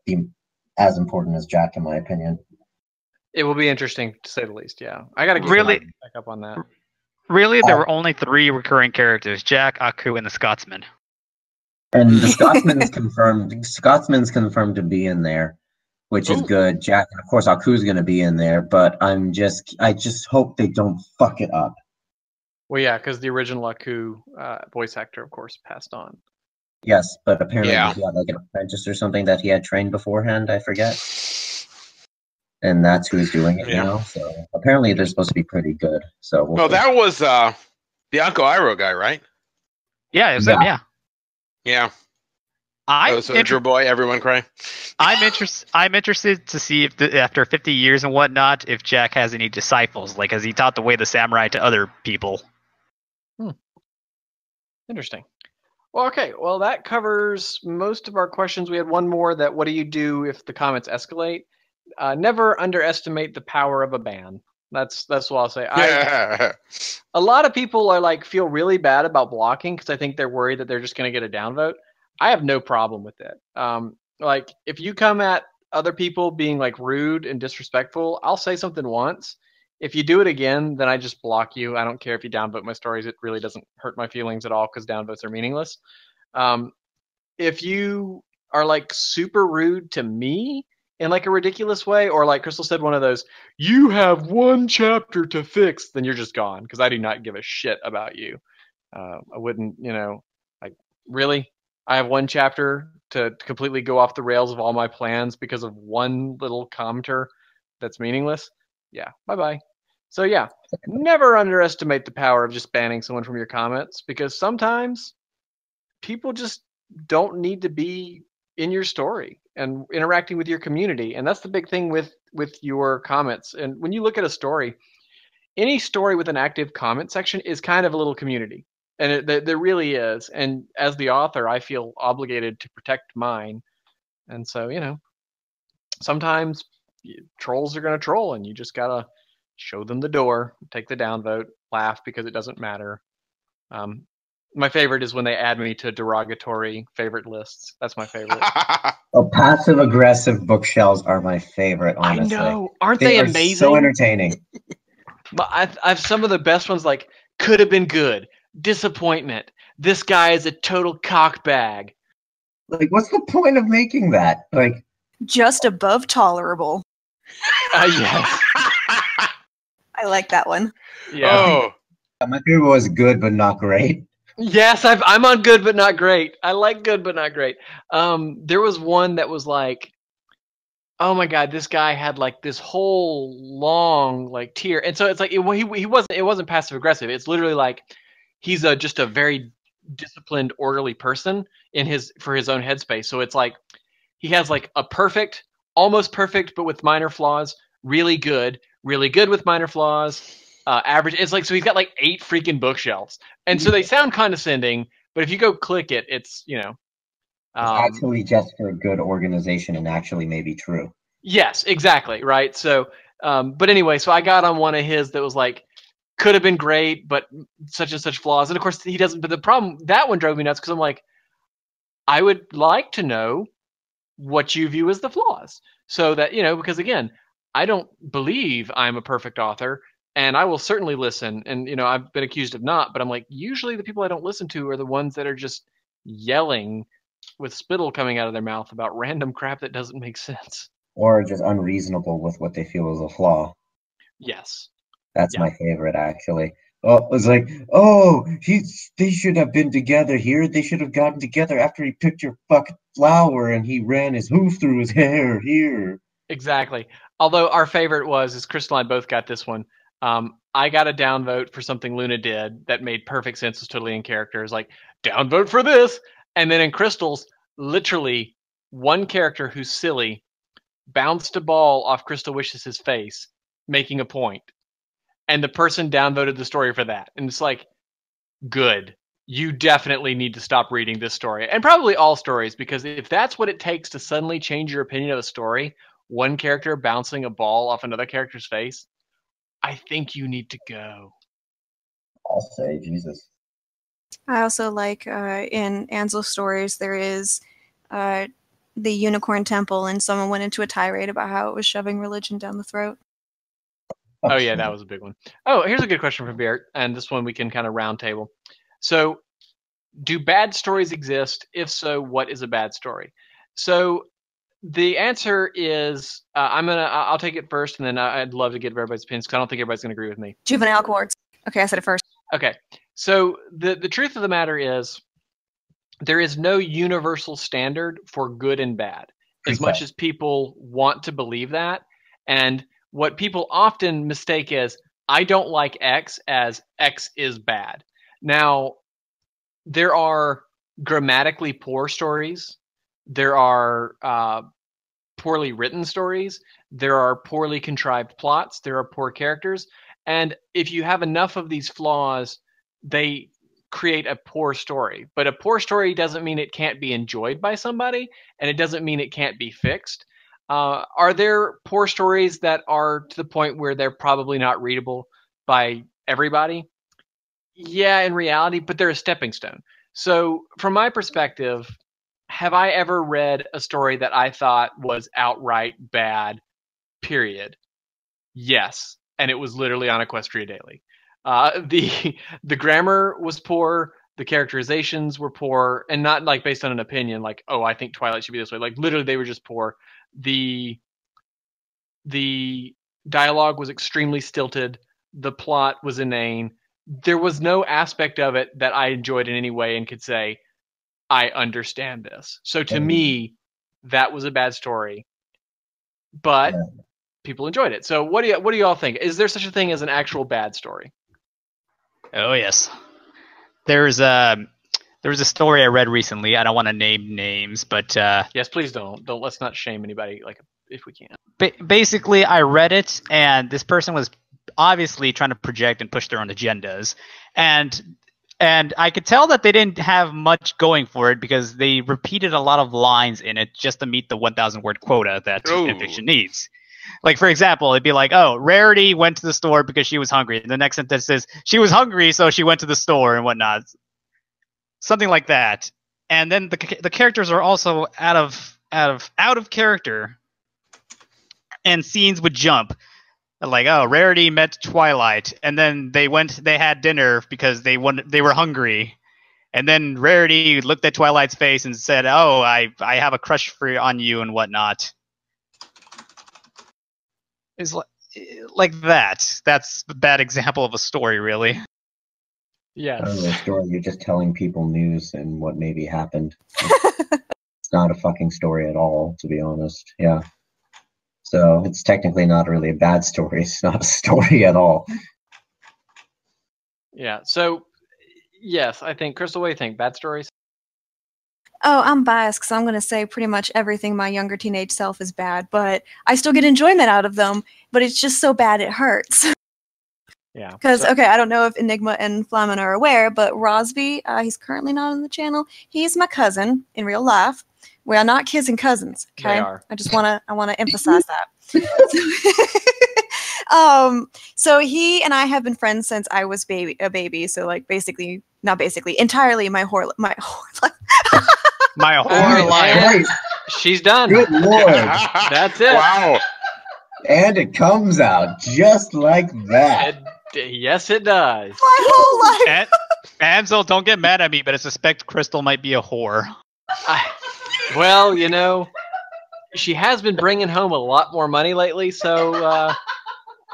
C: as important as Jack in my opinion.
B: It will be interesting to say the least. Yeah, I gotta get back up on that.
D: Really, there were only 3 recurring characters: Jack, Aku, and the Scotsman.
C: And the Scotsman's confirmed. Scotsman's confirmed to be in there, which is good. Jack, and of course, Aku's going to be in there. But I just hope they don't fuck it up.
B: Well, yeah, because the original Aku voice actor, of course, passed on.
C: Yes, but apparently he had like an apprentice or something that he had trained beforehand. I forget. And that's who's doing it now. So apparently they're supposed to be pretty good. So
E: that was the Uncle Iroh guy, right?
D: Yeah, it was him. Yeah.
E: Yeah. Soldier Boy, everyone cry.
D: I'm interested to see if after 50 years and whatnot, if Jack has any disciples. Like, has he taught the way of the samurai to other people?
B: Interesting. Well, okay. Well, that covers most of our questions. We had one more that what do you do if the comments escalate? Never underestimate the power of a ban. That's what I'll say. A lot of people are like feel really bad about blocking because I think they're worried that they're just going to get a downvote. I have no problem with it. Like if you come at other people being like rude and disrespectful, I'll say something once. If you do it again, then I just block you. I don't care if you downvote my stories. It really doesn't hurt my feelings at all because downvotes are meaningless. If you are like super rude to me in like a ridiculous way, or like Crystal said, one of those, you have 1 chapter to fix, then you're just gone because I do not give a shit about you. I wouldn't, like really, I have 1 chapter to completely go off the rails of all my plans because of one little commenter that's meaningless. Yeah, bye-bye. So yeah, never underestimate the power of just banning someone from your comments because sometimes people just don't need to be in your story and interacting with your community. And that's the big thing with your comments. And when you look at a story, any story with an active comment section is kind of a little community. And there really is. And as the author, I feel obligated to protect mine. And so, sometimes trolls are going to troll and you just got to show them the door, take the downvote, laugh because it doesn't matter. My favorite is when they add me to derogatory favorite lists. That's my favorite.
C: Passive-aggressive bookshelves are my favorite, honestly.
B: I know. Aren't they amazing?
C: So entertaining.
B: But I've some of the best ones like, could have been good, disappointment, this guy is a total cockbag.
C: Like, what's the point of making that? Like,
A: just above tolerable.
B: Yes.
A: I like that one.
B: Yeah.
C: My favorite was good but not great.
B: Yes, I'm on good but not great. I like good but not great. There was one that was like, oh my god, this guy had like this whole long like tier, and so it's like it wasn't passive aggressive. It's literally like he's just a very disciplined, orderly person for his own headspace. So it's like he has like a perfect, almost perfect, but with minor flaws, really good with minor flaws. Average. It's like, so he's got like 8 freaking bookshelves, and so they sound condescending, but if you go click it, it's
C: actually just for a good organization and actually maybe true.
B: Yes, exactly, right. So, but anyway, so I got on one of his that was like, could have been great, but such and such flaws, and of course he doesn't. But the problem, that one drove me nuts because I'm like, I would like to know what you view as the flaws, so that because again, I don't believe I'm a perfect author. And I will certainly listen. And, I've been accused of not, but I'm like, usually the people I don't listen to are the ones that are just yelling with spittle coming out of their mouth about random crap that doesn't make sense.
C: Or just unreasonable with what they feel is a flaw.
B: Yes.
C: That's my favorite, actually. Oh, it's like, they should have been together here. They should have gotten together after he picked your fucking flower and he ran his hoof through his hair here.
B: Exactly. Although our favorite is Crystal and I both got this one. I got a downvote for something Luna did that made perfect sense, was totally in character. It was like, downvote for this. And then in Crystal's, literally one character who's silly bounced a ball off Crystal Wishes' face, making a point. And the person downvoted the story for that. And it's like, good. You definitely need to stop reading this story. And probably all stories, because if that's what it takes to suddenly change your opinion of a story, one character bouncing a ball off another character's face, I think you need to go.
C: I'll say, Jesus.
A: I also like in Ansel's stories, there is the Unicorn Temple, and someone went into a tirade about how it was shoving religion down the throat.
B: Oh, yeah, that was a big one. Oh, here's a good question from Beart, and this one we can kind of round table. So, do bad stories exist? If so, what is a bad story? So, the answer is I'll take it first, and then I'd love to get everybody's opinions because I don't think everybody's going to agree with me.
A: Juvenile courts. Okay, I said it first.
B: Okay, so the truth of the matter is there is no universal standard for good and bad, as much as people want to believe that. And what people often mistake is, I don't like X as X is bad. Now, there are grammatically poor stories. There are poorly written stories. There are poorly contrived plots. There are poor characters. And if you have enough of these flaws, they create a poor story. But a poor story doesn't mean it can't be enjoyed by somebody, and it doesn't mean it can't be fixed. Are there poor stories that are to the point where they're probably not readable by everybody? Yeah, in reality, but they're a stepping stone. So from my perspective, have I ever read a story that I thought was outright bad, period? Yes. And it was literally on Equestria Daily. The grammar was poor, the characterizations were poor, and not like based on an opinion, like, oh, I think Twilight should be this way. Like literally they were just poor. The dialogue was extremely stilted. The plot was inane. There was no aspect of it that I enjoyed in any way and could say, I understand this. So to me, that was a bad story. But people enjoyed it. So what do you all think? Is there such a thing as an actual bad story?
D: Oh yes. There was a story I read recently. I don't want to name names, but
B: yes, please don't. Let's not shame anybody. Like if we can.
D: Basically, I read it, and this person was obviously trying to project and push their own agendas, and I could tell that they didn't have much going for it because they repeated a lot of lines in it just to meet the 1,000 word quota that fanfiction needs. Like, for example, it'd be like, oh, Rarity went to the store because she was hungry. And the next sentence says, she was hungry, so she went to the store and whatnot. Something like that. And then the characters are also out of character. And scenes would jump. Like, oh, Rarity met Twilight. And then they had dinner because they were hungry. And then Rarity looked at Twilight's face and said, oh, I have a crush on you and whatnot. Is like that. That's a bad example of a story, really.
B: Yes.
C: I don't know, a story. You're just telling people news and what maybe happened. It's not a fucking story at all, to be honest. Yeah. So it's technically not really a bad story. It's not a story at all.
B: Yeah. So, yes, I think, Crystal, what do you think? Bad stories?
A: Oh, I'm biased because I'm going to say pretty much everything my younger teenage self is bad, but I still get enjoyment out of them, but it's just so bad it hurts.
B: Yeah.
A: Because, okay, I don't know if Enigma and Flamin are aware, but Rosby, he's currently not on the channel. He's my cousin in real life. We are not kids and cousins, okay?
B: They are.
A: I want to emphasize that. So he and I have been friends since I was a baby. So like entirely my whole life.
D: My whole life.
B: She's done.
C: Good Lord.
B: That's it.
E: Wow.
C: And it comes out just like that.
B: Yes, it does.
A: My whole life.
D: Ansel, don't get mad at me, but I suspect Crystal might be a whore.
B: Well, you know, she has been bringing home a lot more money lately, so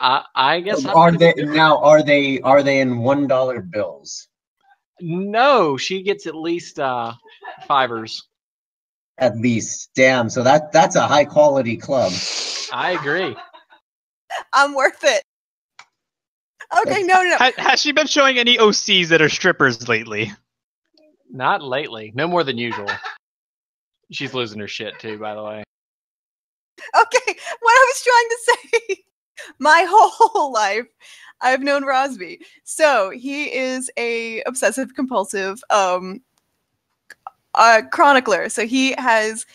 B: I guess.
C: Are they in $1 bills?
B: No, she gets at least fivers.
C: At least, damn. So that's a high quality club.
B: I agree.
A: I'm worth it. Okay, no.
D: Has she been showing any OCs that are strippers lately?
B: Not lately. No more than usual. She's losing her shit too, by the way.
A: Okay, what I was trying to say, my whole life, I've known Rosby. So he is a obsessive compulsive chronicler. So he has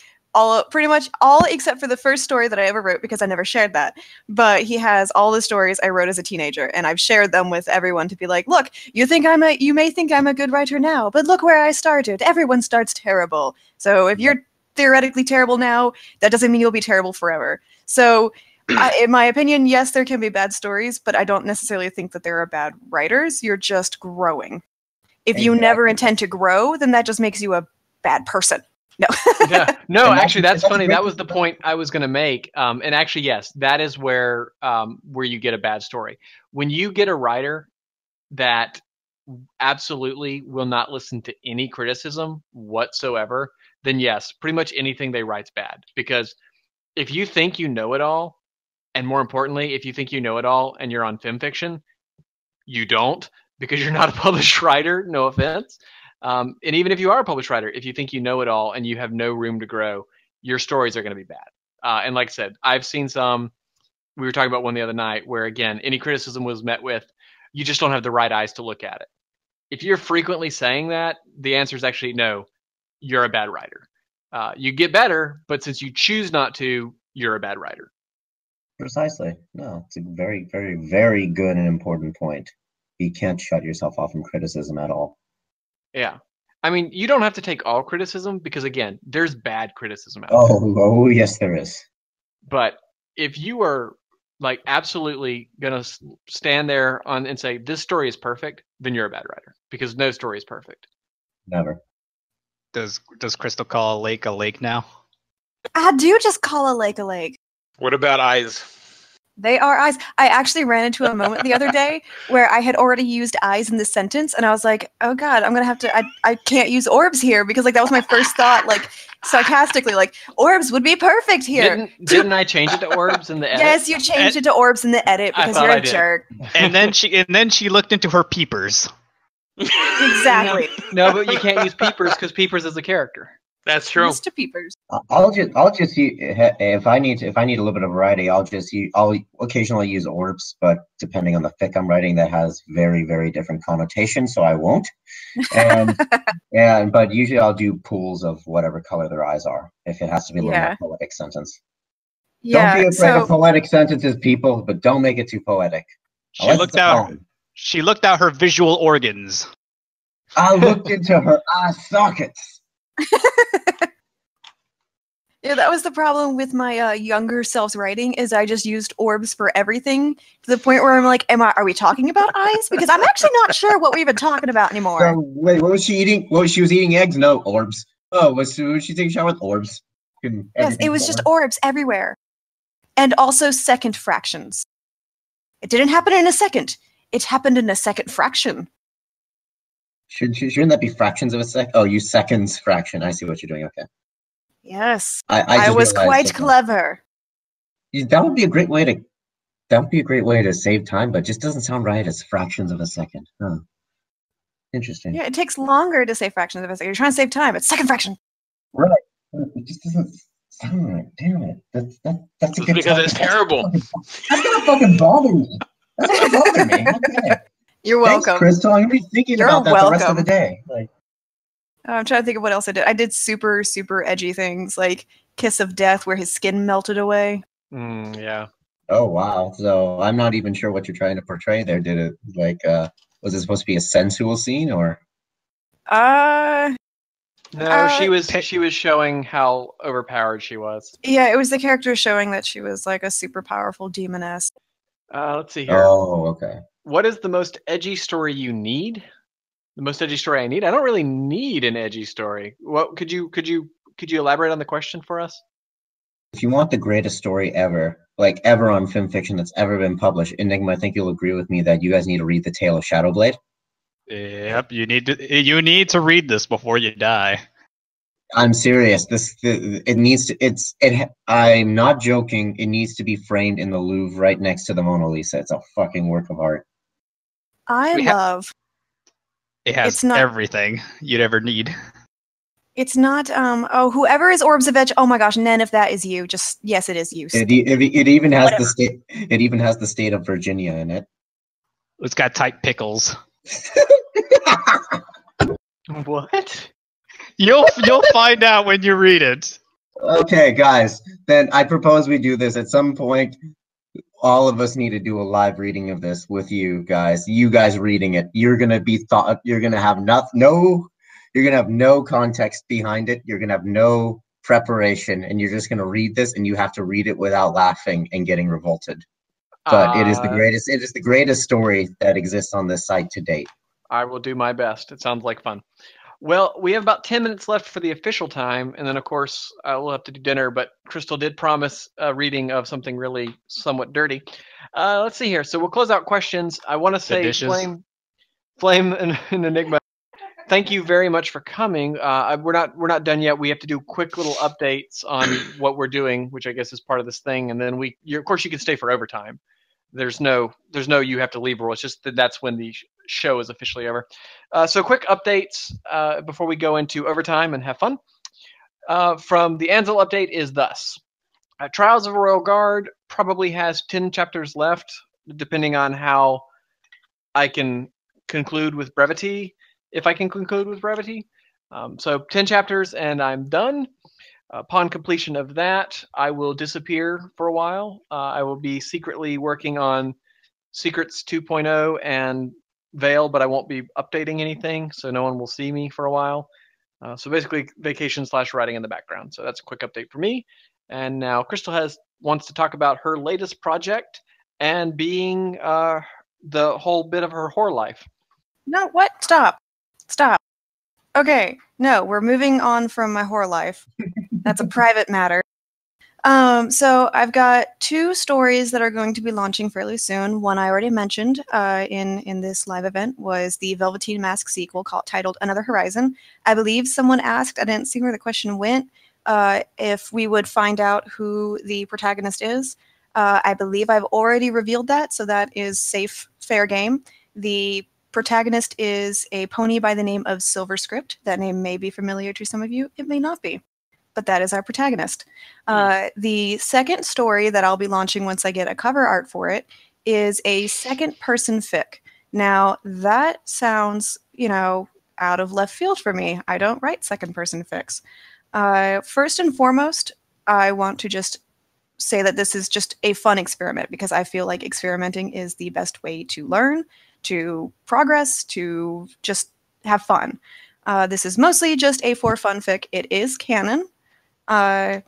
A: pretty much all except for the first story that I ever wrote, because I never shared that. But he has all the stories I wrote as a teenager, and I've shared them with everyone to be like, look, you may think I'm a good writer now, but look where I started. Everyone starts terrible. So if you're theoretically terrible now, that doesn't mean you'll be terrible forever. So in my opinion, yes, there can be bad stories, but I don't necessarily think that there are bad writers. You're just growing. If you never intend to grow, then that just makes you a bad person. No.
B: Yeah. No, actually, that's funny. That was the point I was going to make. And actually, yes, that is where you get a bad story. When you get a writer that absolutely will not listen to any criticism whatsoever, then yes, pretty much anything they write's bad. Because if you think you know it all, and more importantly, if you think you know it all and you're on film fiction, you don't, because you're not a published writer, no offense. And even if you are a published writer, if you think you know it all and you have no room to grow, your stories are going to be bad. And like I said, I've seen some, we were talking about one the other night where, again, any criticism was met with, you just don't have the right eyes to look at it. If you're frequently saying that, the answer is actually no, you're a bad writer. You get better, but since you choose not to, you're a bad writer.
C: Precisely. No, it's a very, very, very good and important point. You can't shut yourself off from criticism at all.
B: Yeah. I mean, you don't have to take all criticism because, again, there's bad criticism out there.
C: Oh, yes, there is.
B: But if you are like absolutely going to stand there and say, this story is perfect, then you're a bad writer, because no story is perfect.
C: Never.
D: Does Crystal call a lake now?
A: I do just call a lake a lake.
E: What about eyes?
A: They are eyes. I actually ran into a moment the other day where I had already used eyes in this sentence, and I was like, oh god, I'm gonna have to, I can't use orbs here, because like that was my first thought, like sarcastically, like orbs would be perfect here.
B: Didn't I change it to orbs in the edit?
A: Yes, you changed it to orbs in the edit because you're a jerk.
D: And then she looked into her peepers.
A: Exactly.
B: No, but you can't use peepers because peepers is a character.
E: That's true.
A: Mr. Peepers.
C: I'll just use, if I need a little bit of variety, I'll occasionally use orbs, but depending on the fic I'm writing, that has very, very different connotations, so I won't. But usually I'll do pools of whatever color their eyes are, if it has to be a little more poetic sentence.
A: Yeah,
C: don't be afraid of poetic sentences, people, but don't make it too poetic.
D: She looked out her visual organs.
C: I looked into her eye sockets.
A: Yeah, that was the problem with my younger self's writing, is I just used orbs for everything, to the point where I'm like, are we talking about eyes? Because I'm actually not sure what we've been talking about anymore.
C: So, wait, what was she eating? She was eating eggs? No, orbs. Oh, was she taking a shower with orbs?
A: Yes, it was just orbs everywhere. And also second fractions. It didn't happen in a second. It happened in a second fraction.
C: Shouldn't that be fractions of a sec? Oh, you seconds fraction. I see what you're doing. Okay.
A: Yes,
C: I
A: was quite clever.
C: That would be a great way to save time, but it just doesn't sound right as fractions of a second. Huh. Interesting.
A: Yeah, it takes longer to say fractions of a second. You're trying to save time. It's second fraction.
C: Right. It just doesn't sound right. Damn it. That's
E: because it's terrible.
C: That's gonna fucking bother me. That's gonna bother me. Okay.
A: You're welcome.
C: Thanks, Crystal. I'm gonna be thinking about that the rest of the day.
A: I'm trying to think of what else I did. I did super, super edgy things, like Kiss of Death, where his skin melted away.
B: Yeah.
C: Oh, wow. So I'm not even sure what you're trying to portray there. Did it, was it supposed to be a sensual scene, or?
B: No, she was showing how overpowered she was.
A: Yeah, it was the character showing that she was like a super powerful demoness.
B: Let's see here.
C: Oh, okay.
B: What is the most edgy story you need? The most edgy story I need? I don't really need an edgy story. What could you elaborate on the question for us?
C: If you want the greatest story ever, like ever on film fiction that's ever been published, Enigma, I think you'll agree with me that you guys need to read The Tale of Shadowblade.
D: Yep, you need to read this before you die.
C: I'm serious. I'm not joking. It needs to be framed in the Louvre right next to the Mona Lisa. It's a fucking work of art.
A: It has everything
D: you'd ever need.
A: It's not, oh, whoever is Orbs of Edge, oh my gosh, Nen, if that is you, just, yes, it is you.
C: It even has the state. It even has the state of Virginia in it.
D: It's got tight pickles.
B: What?
D: You'll find out when you read it.
C: Okay, guys, then I propose we do this at some point. All of us need to do a live reading of this with you guys. You guys reading it. You're gonna be thought. You're gonna have You're gonna have no context behind it. You're gonna have no preparation, and you're just gonna read this, and you have to read it without laughing and getting revolted. But it is the greatest. It is the greatest story that exists on this site to date.
B: I will do my best. It sounds like fun. Well, we have about 10 minutes left for the official time, and then, of course, we'll have to do dinner, but Crystal did promise a reading of something really somewhat dirty. Let's see here. So we'll close out questions. I want to say, Flame and Enigma, thank you very much for coming. We're not done yet. We have to do quick little updates on what we're doing, which I guess is part of this thing, and then of course, you can stay for overtime. There's no you have to leave rule. It's just that's when the show is officially over. So quick updates before we go into overtime and have fun. From the Ansel update is thus. Trials of a Royal Guard probably has 10 chapters left, depending on how I can conclude with brevity, if I can conclude with brevity. So 10 chapters and I'm done. Upon completion of that, I will disappear for a while. I will be secretly working on Secrets 2.0 and Veil, but I won't be updating anything, so no one will see me for a while. So basically vacation/writing in the background. So that's a quick update for me. And now Crystal wants to talk about her latest project and being the whole bit of her horror life.
A: No, what? Stop. Okay, no, we're moving on from my horror life. That's a private matter. So I've got 2 stories that are going to be launching fairly soon. One I already mentioned in this live event was the Velveteen Mask sequel titled Another Horizon. I believe someone asked, I didn't see where the question went, if we would find out who the protagonist is. I believe I've already revealed that, so that is safe, fair game. The protagonist is a pony by the name of Silverscript. That name may be familiar to some of you. It may not be. But that is our protagonist. The second story that I'll be launching once I get a cover art for it is a second-person fic. Now, that sounds, out of left field for me. I don't write second-person fics. First and foremost, I want to just say that this is just a fun experiment because I feel like experimenting is the best way to learn, to progress, to just have fun. This is mostly just a for fun fic. It is canon. I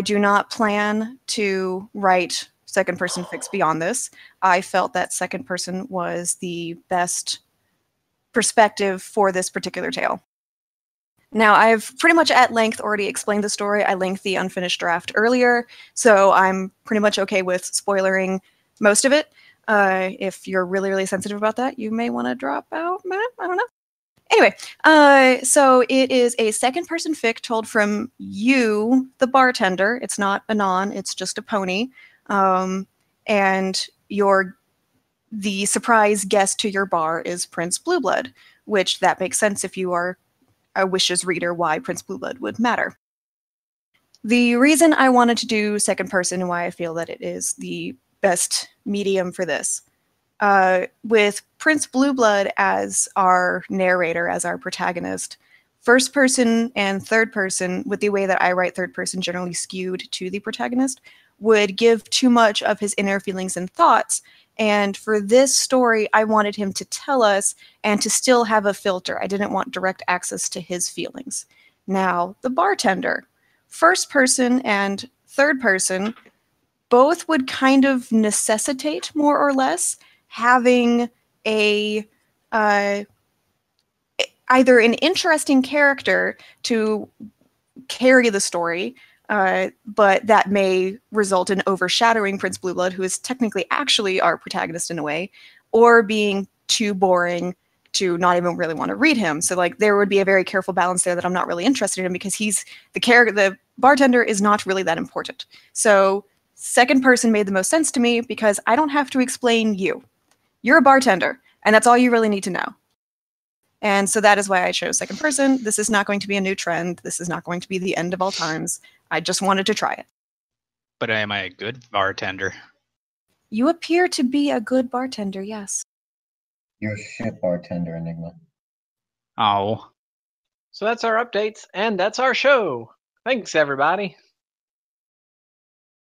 A: do not plan to write second-person fics beyond this. I felt that second person was the best perspective for this particular tale. Now, I've pretty much at length already explained the story. I linked the unfinished draft earlier, so I'm pretty much okay with spoilering most of it. If you're really, really sensitive about that, you may want to drop out, Matt. I don't know. Anyway, so it is a second-person fic told from you, the bartender. It's not Anon, it's just a pony. And the surprise guest to your bar is Prince Blueblood, which that makes sense if you are a Wishes reader why Prince Blueblood would matter. The reason I wanted to do second person and why I feel that it is the best medium for this with Prince Blueblood as our narrator, as our protagonist, first person and third person, with the way that I write third person generally skewed to the protagonist, would give too much of his inner feelings and thoughts. And for this story, I wanted him to tell us and to still have a filter. I didn't want direct access to his feelings. Now, the bartender, first person and third person, both would kind of necessitate, more or less, having a either an interesting character to carry the story, but that may result in overshadowing Prince Blueblood, who is technically actually our protagonist in a way, or being too boring to not even really want to read him. So like there would be a very careful balance there that I'm not really interested in because he's the bartender is not really that important. So second person made the most sense to me because I don't have to explain you. You're a bartender, and that's all you really need to know. And so that is why I chose second person. This is not going to be a new trend. This is not going to be the end of all times. I just wanted to try it.
D: But am I a good bartender?
A: You appear to be a good bartender, yes.
C: You're a shit bartender, Enigma.
D: Oh.
B: So that's our updates, and that's our show. Thanks, everybody.